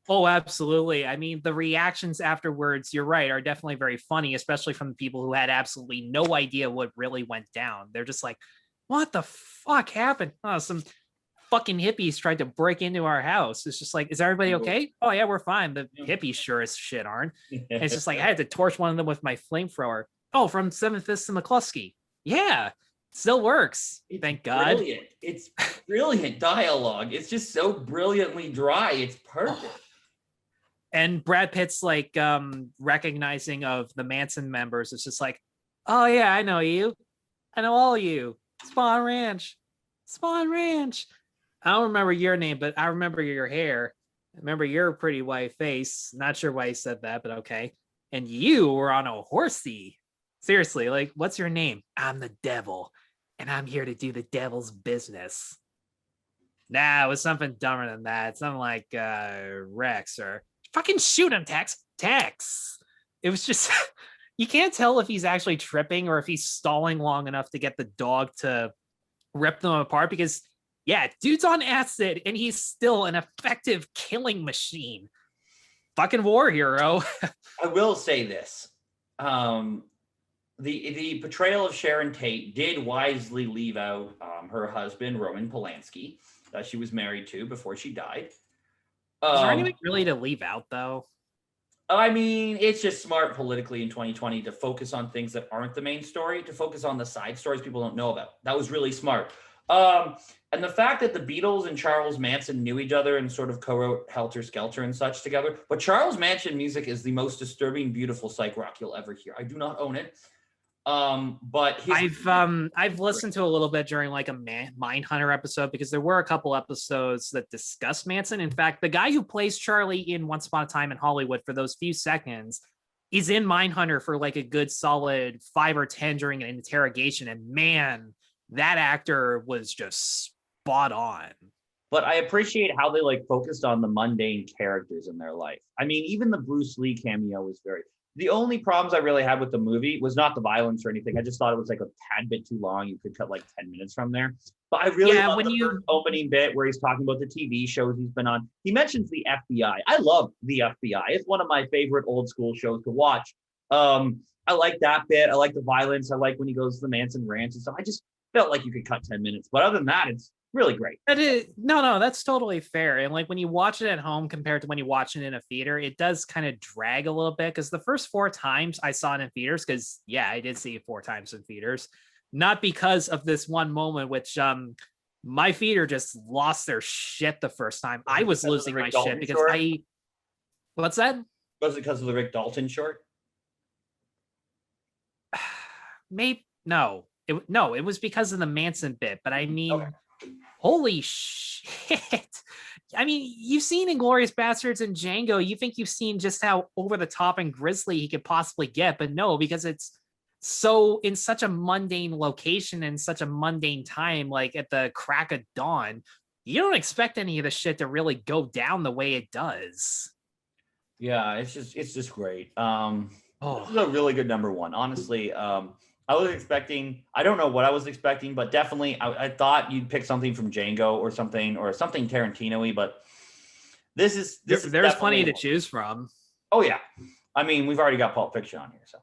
Oh, absolutely. I mean, the reactions afterwards, you're right, are definitely very funny, especially from the people who had absolutely no idea what really went down. They're just like, what the fuck happened? Oh, some fucking hippies tried to break into our house. It's just like, is everybody okay? Oh, yeah, we're fine. The hippies sure as shit aren't. And it's just like, I had to torch one of them with my flamethrower. Oh, from Seven Fists and McCluskey. Yeah, still works. It's Thank God. brilliant. It's brilliant dialogue. It's just so brilliantly dry. It's perfect. And Brad Pitt's like recognizing of the Manson members. It's just like, oh yeah, I know you. I know all of you. Spawn Ranch. Spawn Ranch. I don't remember your name, but I remember your hair. I remember your pretty white face. Not sure why he said that, but okay. And you were on a horsey. Seriously, like, what's your name? I'm the devil, and I'm here to do the devil's business. Nah, it was something dumber than that. Something like Rex or fucking shoot him, Tex. Tex. It was just you can't tell if he's actually tripping or if he's stalling long enough to get the dog to rip them apart because yeah, dude's on acid and he's still an effective killing machine. Fucking war hero. I will say this. The portrayal of Sharon Tate did wisely leave out her husband, Roman Polanski, that she was married to before she died. Is there anything really to leave out, though? I mean, it's just smart politically in 2020 to focus on things that aren't the main story, to focus on the side stories people don't know about. That was really smart. And the fact that the Beatles and Charles Manson knew each other and sort of co-wrote Helter Skelter and such together. But Charles Manson music is the most disturbing, beautiful psych rock you'll ever hear. I do not own it. But I've listened to a little bit during like a Mindhunter episode because there were a couple episodes that discussed Manson. In fact, the guy who plays Charlie in Once Upon a Time in Hollywood for those few seconds is in Mindhunter for like a good solid 5 or 10 during an interrogation. And man, that actor was just spot on. But I appreciate how they like focused on the mundane characters in their life. I mean, even the Bruce Lee cameo was very. The only problems I really had with the movie was not the violence or anything. I just thought it was like a tad bit too long. You could cut like 10 minutes from there. But I really love the first opening bit where he's talking about the TV shows he's been on. He mentions the FBI. I love the FBI. It's one of my favorite old school shows to watch. I like that bit. I like the violence. I like when he goes to the Manson Ranch and stuff. I just felt like you could cut 10 minutes. But other than that, it's really great. No, that's totally fair. And like when you watch it at home compared to when you watch it in a theater, it does kind of drag a little bit because the first 4 times I saw it in theaters, because yeah, I did see it 4 times in theaters, not because of this one moment, which my theater just lost their shit the first time. I was losing my shit because what's that? Was it because of the Rick Dalton short? Maybe no. It was because of the Manson bit, but I mean, okay. Holy shit. I mean, you've seen Inglourious Bastards and Django. You think you've seen just how over the top and grisly he could possibly get, but no, because it's so in such a mundane location and such a mundane time, like at the crack of dawn, you don't expect any of the shit to really go down the way it does. Yeah, it's just great. This is a really good number one, honestly. I was expecting, I don't know what I was expecting, but definitely I thought you'd pick something from Django or something Tarantino-y, but there's plenty to choose from. Oh yeah. I mean, we've already got Pulp Fiction on here, so.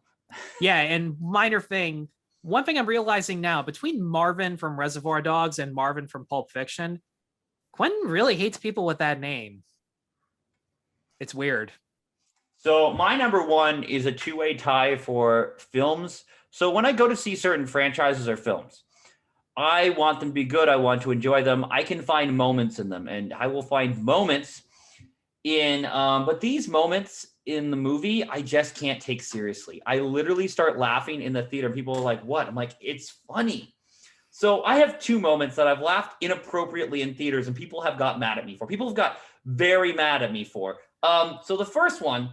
Yeah, and minor thing, one thing I'm realizing now, between Marvin from Reservoir Dogs and Marvin from Pulp Fiction, Quentin really hates people with that name. It's weird. So my number one is a 2-way tie for films. So when I go to see certain franchises or films, I want them to be good. I want to enjoy them. I can find moments in them, and I will find moments in, but these moments in the movie, I just can't take seriously. I literally start laughing in the theater. People are like, what? I'm like, it's funny. So I have 2 moments that I've laughed inappropriately in theaters and people have got mad at me for. People have got very mad at me for. So the first one,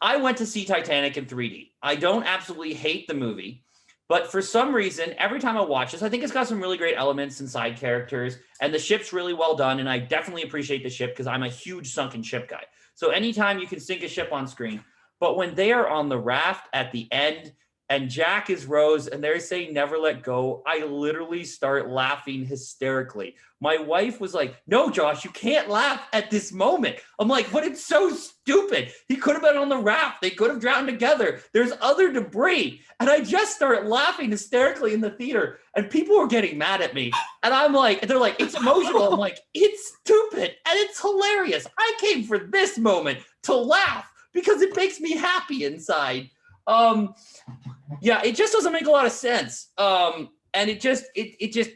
I went to see Titanic in 3D. I don't absolutely hate the movie, but for some reason, every time I watch this, I think it's got some really great elements and side characters, and the ship's really well done, and I definitely appreciate the ship because I'm a huge sunken ship guy. So anytime you can sink a ship on screen, but when they are on the raft at the end and Jack is Rose, and they're saying never let go, I literally start laughing hysterically. My wife was like, no, Josh, you can't laugh at this moment. I'm like, but it's so stupid. He could have been on the raft. They could have drowned together. There's other debris. And I just start laughing hysterically in the theater, and people were getting mad at me. And I'm like, they're like, it's emotional. I'm like, it's stupid and it's hilarious. I came for this moment to laugh because it makes me happy inside. Yeah, it just doesn't make a lot of sense. And it just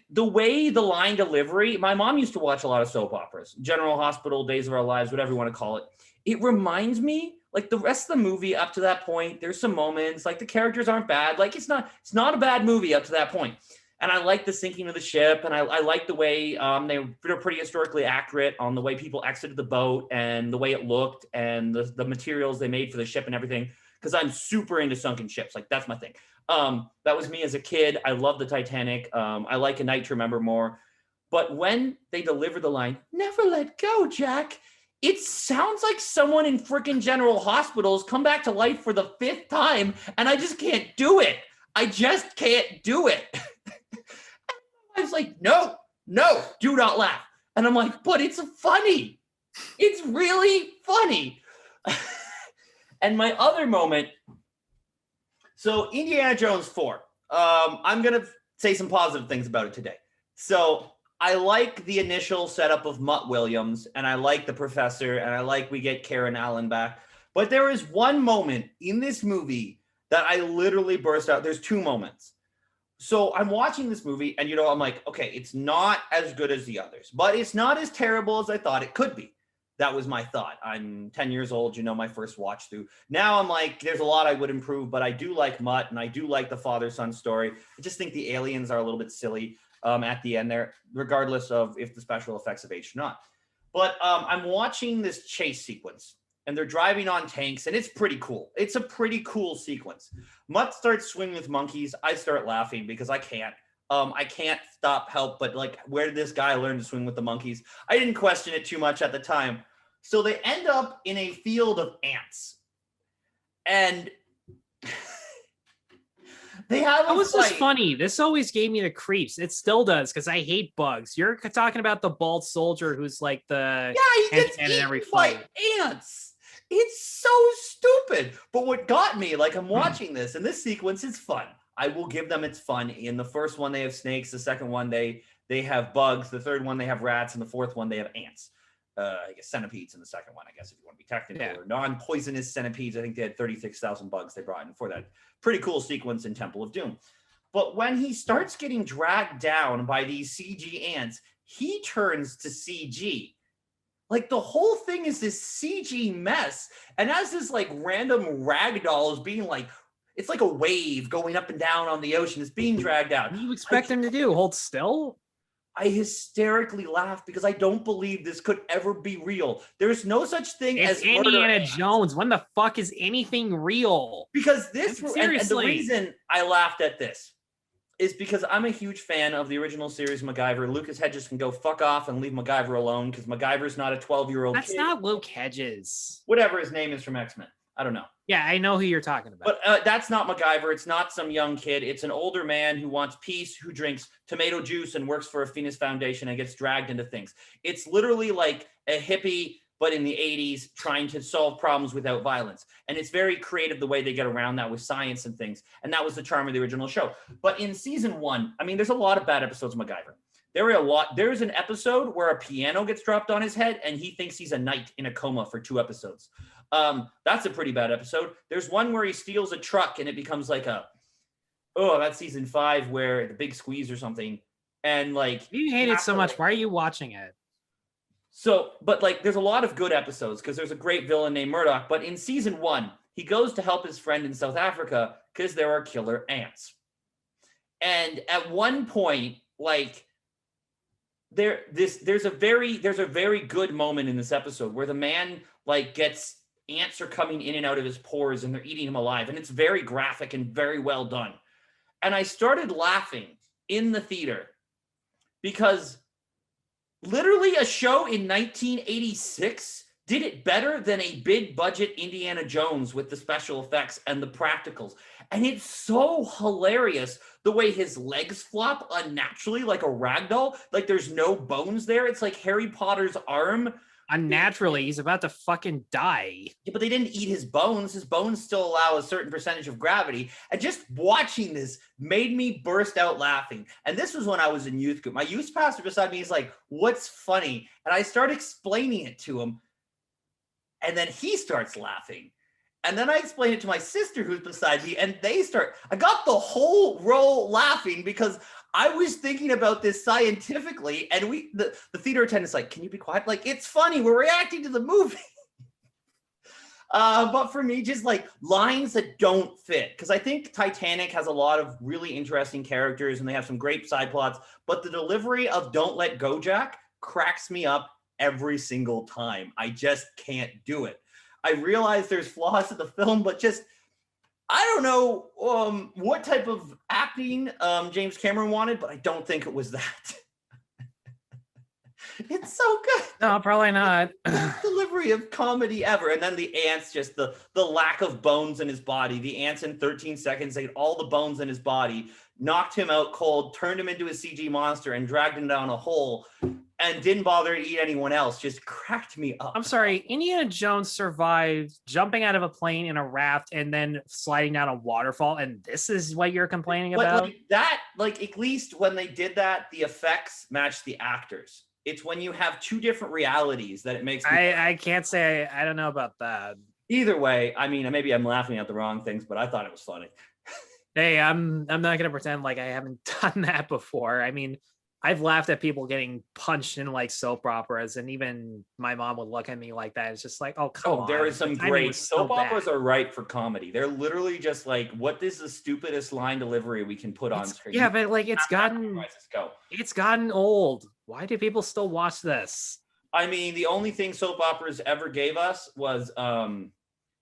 the way the line delivery, my mom used to watch a lot of soap operas, General Hospital, Days of Our Lives, whatever you want to call it. It reminds me, like the rest of the movie up to that point, there's some moments, like the characters aren't bad. Like it's not a bad movie up to that point. And I like the sinking of the ship, and I like the way they're pretty historically accurate on the way people exited the boat and the way it looked and the materials they made for the ship and everything. Because I'm super into sunken ships. Like, that's my thing. That was me as a kid. I love the Titanic. I like A Night to Remember more. But when they deliver the line, never let go, Jack, it sounds like someone in freaking General Hospitals come back to life for the 5th time, and I just can't do it. I just can't do it. I was like, no, do not laugh. And I'm like, but it's funny. It's really funny. And my other moment, so Indiana Jones 4, I'm going to say some positive things about it today. So I like the initial setup of Mutt Williams, and I like the professor, and I like we get Karen Allen back. But there is one moment in this movie that I literally burst out. There's 2 moments. So I'm watching this movie, and, I'm like, okay, it's not as good as the others, but it's not as terrible as I thought it could be. That was my thought. I'm 10 years old, my first watch through. Now I'm like, there's a lot I would improve, but I do like Mutt, and I do like the father-son story. I just think the aliens are a little bit silly at the end there, regardless of if the special effects have aged or not. But I'm watching this chase sequence, and they're driving on tanks, and it's pretty cool. It's a pretty cool sequence. Mutt starts swinging with monkeys. I start laughing because I can't. I can't help but like, where did this guy learn to swing with the monkeys? I didn't question it too much at the time. So they end up in a field of ants. And they have That was just funny. This always gave me the creeps. It still does, because I hate bugs. You're talking about the bald soldier who's like the he gets eaten in every fight. By ants. It's so stupid. But what got me, like, I'm watching this, and this sequence is fun. I will give them it's fun. In the first one, they have snakes. The second one, they have bugs. The third one, they have rats. And the fourth one, they have ants. I guess centipedes in the second one, I guess, if you want to be technical. Or non-poisonous centipedes. I think they had 36,000 bugs they brought in for that. Pretty cool sequence in Temple of Doom. But when he starts getting dragged down by these CG ants, he turns to CG. Like, the whole thing is this CG mess. And as this, like, random ragdoll is being, like, it's like a wave going up and down on the ocean. It's being dragged out. What do you expect him to do? Hold still? I hysterically laugh because I don't believe this could ever be real. There's no such thing as Indiana Jones. When the fuck is anything real? Because this, and the reason I laughed at this is because I'm a huge fan of the original series MacGyver. Lucas Hedges can go fuck off and leave MacGyver alone, because MacGyver's not a 12-year-old That's not Luke Hedges. Whatever his name is from X-Men. I don't know. Yeah, I know who you're talking about. But that's not MacGyver. It's not some young kid. It's an older man who wants peace, who drinks tomato juice and works for a Funnest Foundation and gets dragged into things. It's literally like a hippie, but in the 80s, trying to solve problems without violence. And it's very creative the way they get around that with science and things. And that was the charm of the original show. But in season 1, I mean, there's a lot of bad episodes of MacGyver. There's an episode where a piano gets dropped on his head and he thinks he's a knight in a coma for 2 episodes. That's a pretty bad episode. There's one where he steals a truck and it becomes like that's season 5, where the big squeeze or something. And like, you hate it so much. Why are you watching it? So, but like, there's a lot of good episodes because there's a great villain named Murdoch. But in season 1, he goes to help his friend in South Africa because there are killer ants. And at one point, like, there's a very good moment in this episode where the man like gets ants are coming in and out of his pores and they're eating him alive, and it's very graphic and very well done. And I started laughing in the theater because literally a show in 1986 did it better than a big budget Indiana Jones with the special effects and the practicals. And it's so hilarious the way his legs flop unnaturally like a ragdoll. Like there's no bones there. It's like Harry Potter's arm. Unnaturally, he's about to fucking die. Yeah, but they didn't eat his bones. His bones still allow a certain percentage of gravity. And just watching this made me burst out laughing. And this was when I was in youth group. My youth pastor beside me is like, "What's funny?" And I start explaining it to him. And then he starts laughing. And then I explain it to my sister who's beside me, and I got the whole row laughing because I was thinking about this scientifically, and the theater attendant's like, "Can you be quiet? Like, it's funny. We're reacting to the movie." But for me, just like lines that don't fit, because I think Titanic has a lot of really interesting characters and they have some great side plots, but the delivery of "Don't Let Go, Jack" cracks me up every single time. I just can't do it. I realize there's flaws in the film, but just, I don't know what type of acting James Cameron wanted, but I don't think it was that. It's so good. No, probably not. Best delivery of comedy ever. And then the ants, just the lack of bones in his body. The ants in 13 seconds ate all the bones in his body, knocked him out cold, turned him into a CG monster, and dragged him down a hole, and didn't bother to eat anyone else. Just cracked me up. I'm sorry, Indiana Jones survived jumping out of a plane in a raft and then sliding down a waterfall, and this is what you're complaining about? Like at least when they did that, the effects matched the actors. It's when you have two different realities that it makes me I can't say I don't know about that. Either way, I mean, maybe I'm laughing at the wrong things, but I thought it was funny. Hey, I'm not gonna pretend like I haven't done that before. I mean, I've laughed at people getting punched in like soap operas, and even my mom would look at me like that. It's just like, oh, come on. There is some great soap operas bad. are right for comedy. They're literally just like, what is the stupidest line delivery we can put on screen? Yeah, but like it's gotten old. Why do people still watch this? I mean, the only thing soap operas ever gave us was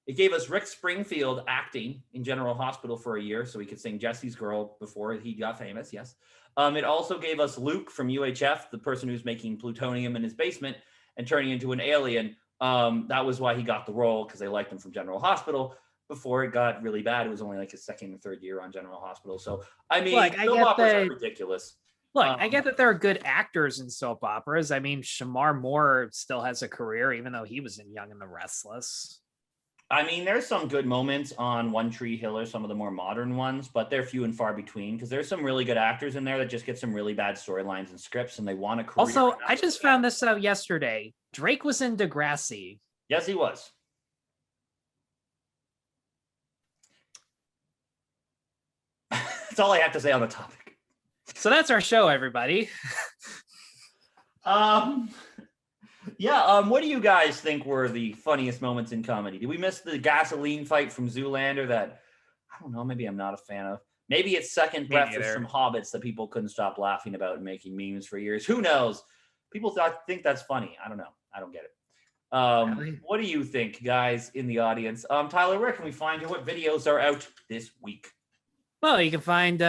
it gave us Rick Springfield acting in General Hospital for a year so he could sing Jesse's Girl before he got famous. Yes. It also gave us Luke from UHF, the person who's making plutonium in his basement and turning into an alien. That was why he got the role, because they liked him from General Hospital. Before it got really bad, it was only like his second or third year on General Hospital. So, I mean, soap operas are ridiculous. Look, I get that there are good actors in soap operas. I mean, Shamar Moore still has a career, even though he was in Young and the Restless. I mean, there's some good moments on One Tree Hill or some of the more modern ones, but they're few and far between because there's some really good actors in there that just get some really bad storylines and scripts, and they want a career. Also, I just found this out yesterday. Drake was in Degrassi. Yes, he was. That's all I have to say on the topic. So that's our show, everybody. What do you guys think were the funniest moments in comedy? Did we miss the gasoline fight from Zoolander that, I don't know, maybe I'm not a fan of? Maybe it's second breath of some hobbits that people couldn't stop laughing about and making memes for years. Who knows? People think that's funny. I don't know. I don't get it. What do you think, guys in the audience? Tyler, where can we find you? What videos are out this week? Well, you can find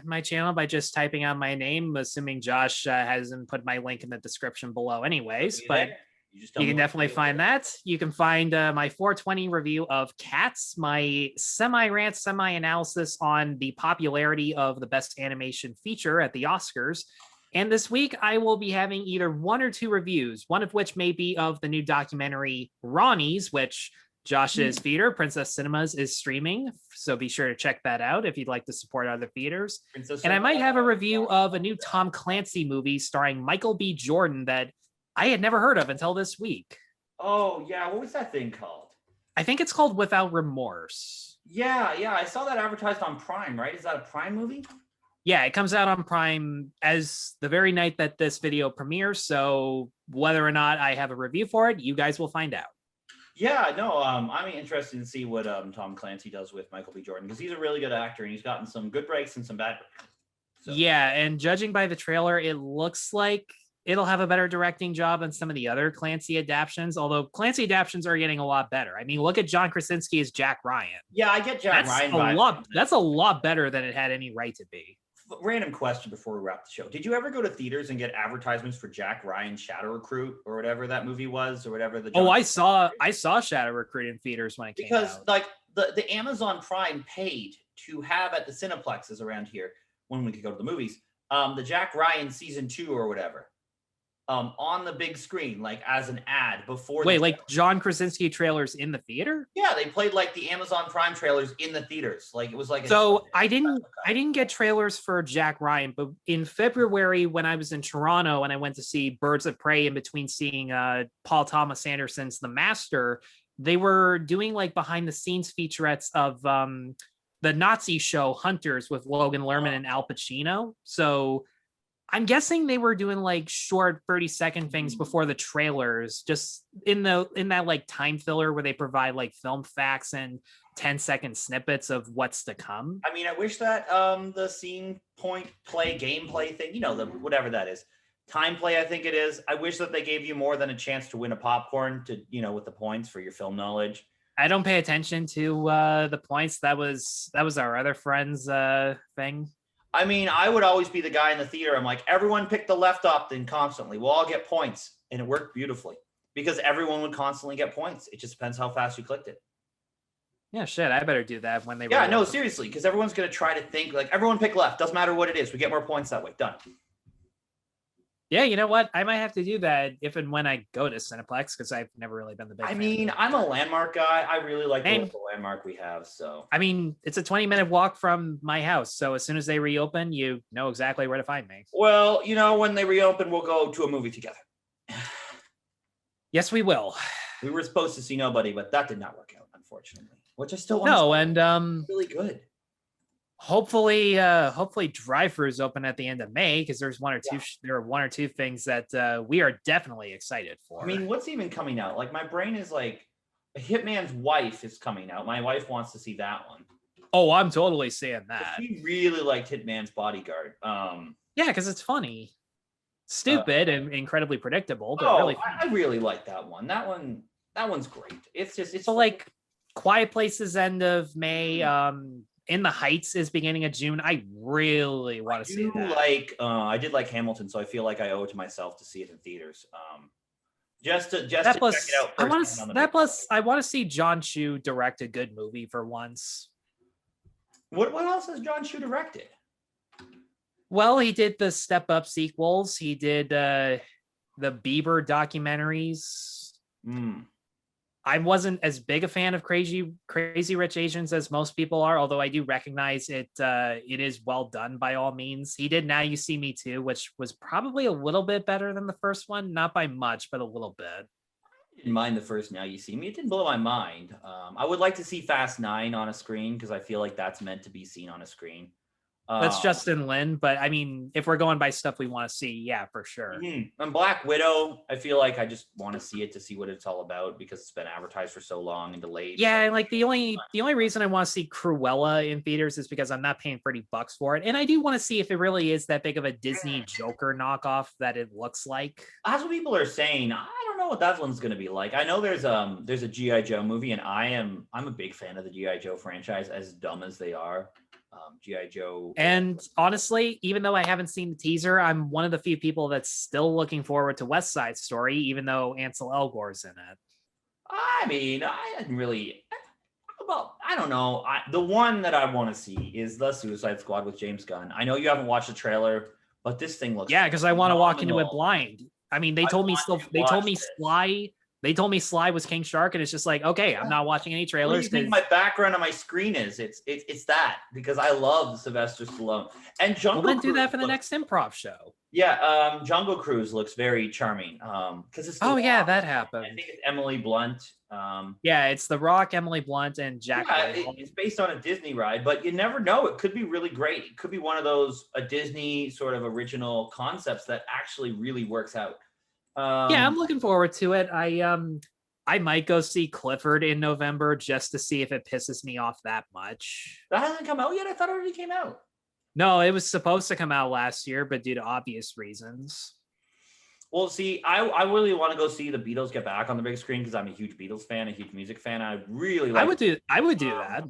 my channel by just typing out my name, assuming Josh hasn't put my link in the description below anyways, but you can definitely find that. You can find my 420 review of Cats, my semi-rant, semi-analysis on the popularity of the best animation feature at the Oscars. And this week, I will be having either one or two reviews, one of which may be of the new documentary Ronnie's, which Josh's theater, Princess Cinemas, is streaming, so be sure to check that out if you'd like to support other theaters. And I might have a review of a new Tom Clancy movie starring Michael B. Jordan that I had never heard of until this week. Oh, yeah. What was that thing called? I think it's called Without Remorse. Yeah. I saw that advertised on Prime, right? Is that a Prime movie? Yeah, it comes out on Prime as the very night that this video premieres, so whether or not I have a review for it, you guys will find out. Yeah, no, I'm interested to see what Tom Clancy does with Michael B. Jordan, because he's a really good actor and he's gotten some good breaks and some bad breaks. So. Yeah, and judging by the trailer, it looks like it'll have a better directing job than some of the other Clancy adaptations, although Clancy adaptations are getting a lot better. I mean, look at John Krasinski as Jack Ryan. Yeah, I get Jack Ryan. That's a lot better than it had any right to be. random question before we wrap the show. Did you ever go to theaters and get advertisements for Jack Ryan's Shadow Recruit or whatever that movie was, or whatever the? Oh, I saw Shadow Recruit in theaters when it came out. Because like the Amazon Prime paid to have at the Cineplexes around here when we could go to the movies, the Jack Ryan season 2 or whatever, on the big screen, like as an ad before. Wait, like John Krasinski trailers in the theater? Yeah, they played like the Amazon Prime trailers in the theaters. Like it was like. So I didn't get trailers for Jack Ryan, but in February when I was in Toronto and I went to see Birds of Prey in between seeing Paul Thomas Anderson's The Master, they were doing like behind the scenes featurettes of the Nazi show Hunters with Logan Lerman and Al Pacino. So I'm guessing they were doing like short 30-second things before the trailers, just in that like time filler where they provide like film facts and 10-second snippets of what's to come. I mean, I wish that the scene point play gameplay thing, the whatever that is, time play, I think it is. I wish that they gave you more than a chance to win a popcorn to, with the points for your film knowledge. I don't pay attention to the points. That was our other friend's thing. I mean, I would always be the guy in the theater. I'm like, everyone pick the left opt-in constantly. We'll all get points. And it worked beautifully because everyone would constantly get points. It just depends how fast you clicked it. Yeah, shit. I better do that when they. Yeah, no, seriously, because everyone's going to try to think like everyone pick left. Doesn't matter what it is. We get more points that way. Done. Yeah, you know what? I might have to do that if and when I go to Cineplex because I've never really been the big. I mean, I'm a Landmark guy. I really like the local Landmark we have. So I mean, it's a 20-minute walk from my house. So as soon as they reopen, you know exactly where to find me. Well, when they reopen, we'll go to a movie together. Yes, we will. We were supposed to see Nobody, but that did not work out, unfortunately. Which I still want to see. And really good. Hopefully Drive-Thru is open at the end of May because there's there are one or two things that we are definitely excited for. I mean, what's even coming out? Like my brain is like, Hitman's Wife is coming out. My wife wants to see that one. Oh, I'm totally seeing that. She really liked Hitman's Bodyguard. Yeah, because it's funny, stupid, and incredibly predictable, but really funny. I really like that one. That one's great. It's so like Quiet Places end of May. In the Heights is beginning of June. I really want to see that. I did like Hamilton, so I feel like I owe it to myself to see it in theaters. Just to check it out. I want to see John Chu direct a good movie for once. What else has John Chu directed? Well, he did the Step Up sequels. He did the Bieber documentaries. I wasn't as big a fan of Crazy Rich Asians as most people are, although I do recognize it. It is well done by all means. He did Now You See Me Too, which was probably a little bit better than the first one, not by much, but a little bit. I didn't mind the first Now You See Me. It didn't blow my mind. I would like to see Fast 9 on a screen because I feel like that's meant to be seen on a screen. That's Justin Lin, but I mean, if we're going by stuff we want to see, yeah, for sure. And Black Widow, I feel like I just want to see it to see what it's all about because it's been advertised for so long and delayed. Yeah, like the only reason I want to see Cruella in theaters is because I'm not paying $30 for it, and I do want to see if it really is that big of a Disney Joker knockoff that it looks like. That's what people are saying. I don't know what that one's going to be like. I know there's a G.I. Joe movie, and I'm a big fan of the G.I. Joe franchise, as dumb as they are. G.I. Joe. And honestly, even though I haven't seen the teaser, I'm one of the few people that's still looking forward to West Side Story, even though Ansel Elgor's in it. I mean, I didn't really. Well, I don't know. The one that I want to see is the Suicide Squad with James Gunn. I know you haven't watched the trailer, but this thing looks. Yeah, because I want to walk into it blind. I mean, they told me Sly was King Shark, and it's just like, okay, I'm not watching any trailers. What do you think my background on my screen is? It's that because I love Sylvester Stallone and Jungle. We'll then do that for the next improv show. Yeah, Jungle Cruise looks very charming. Because it's. Yeah, that happened. I think it's Emily Blunt. Yeah, it's The Rock, Emily Blunt, and Jack. Yeah, it's based on a Disney ride, but you never know. It could be really great. It could be one of those a Disney sort of original concepts that actually really works out. Yeah, I'm looking forward to it. I might go see Clifford in November just to see if it pisses me off that much. That hasn't come out yet. I thought it already came out. No, it was supposed to come out last year, but due to obvious reasons. Well, see, I really want to go see the Beatles get back on the big screen because I'm a huge Beatles fan, a huge music fan. I really like. I would do that.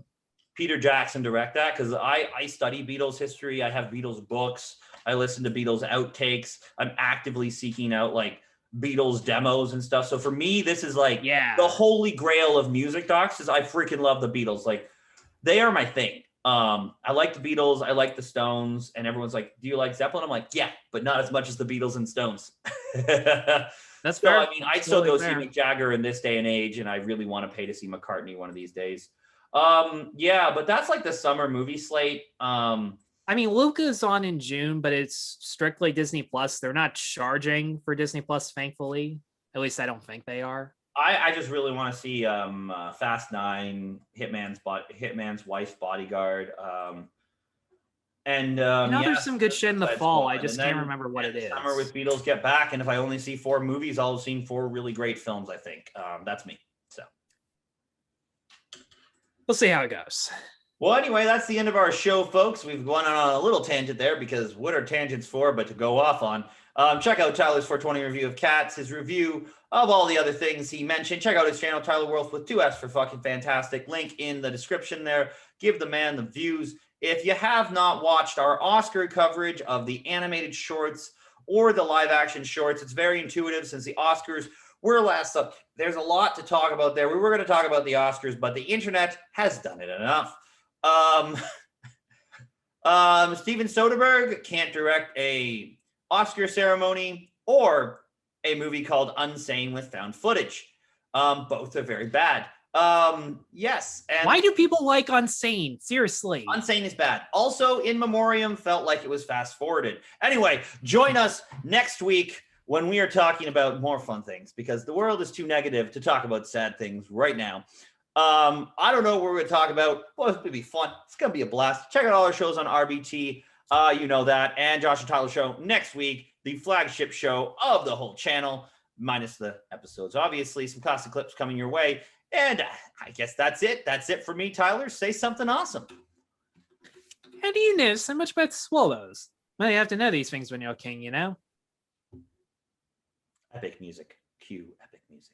Peter Jackson direct that, because I study Beatles history. I have Beatles books. I listen to Beatles outtakes. I'm actively seeking out like Beatles demos and stuff. So for me, this is like the holy grail of music docs, is I freaking love the Beatles. Like, they are my thing. I like the Beatles, I like the Stones, and everyone's like, do you like Zeppelin? I'm like, yeah, but not as much as the Beatles and Stones. That's so fair. I mean, I'd still go see Mick Jagger in this day and age, and I really want to pay to see McCartney one of these days. Yeah, but that's like the summer movie slate. I mean, Luca's on in June, but it's strictly Disney Plus. They're not charging for Disney Plus, thankfully. At least I don't think they are. I just really want to see Fast 9, Hitman's Wife's Bodyguard, and there's some good shit in the fall. I just can't remember what it is. Summer with Beatles Get Back, and if I only see 4 movies, I'll have seen 4 really great films. I think that's me. So we'll see how it goes. Well, anyway, that's the end of our show, folks. We've gone on a little tangent there, because what are tangents for but to go off on? Check out Tyler's 420 review of Cats, his review of all the other things he mentioned. Check out his channel, Tyler Wolf, with 2 S for fucking fantastic. Link in the description there. Give the man the views. If you have not watched our Oscar coverage of the animated shorts or the live action shorts, it's very intuitive since the Oscars were last up. There's a lot to talk about there. We were going to talk about the Oscars, but the internet has done it enough. Steven Soderbergh can't direct a Oscar ceremony or a movie called Unsane with found footage. Both are very bad. Yes. And why do people like Unsane? Seriously. Unsane is bad. Also, In Memoriam felt like it was fast forwarded. Anyway, join us next week when we are talking about more fun things, because the world is too negative to talk about sad things right now. I don't know what we're going to talk about. Well, it's going to be fun. It's going to be a blast. Check out all our shows on RBT. You know that. And Josh and Tyler show next week, the flagship show of the whole channel, minus the episodes, obviously. Some classic clips coming your way. And I guess that's it. That's it for me, Tyler. Say something awesome. How do you know so much about swallows? Well, you have to know these things when you're king, you know? Epic music. Cue epic music.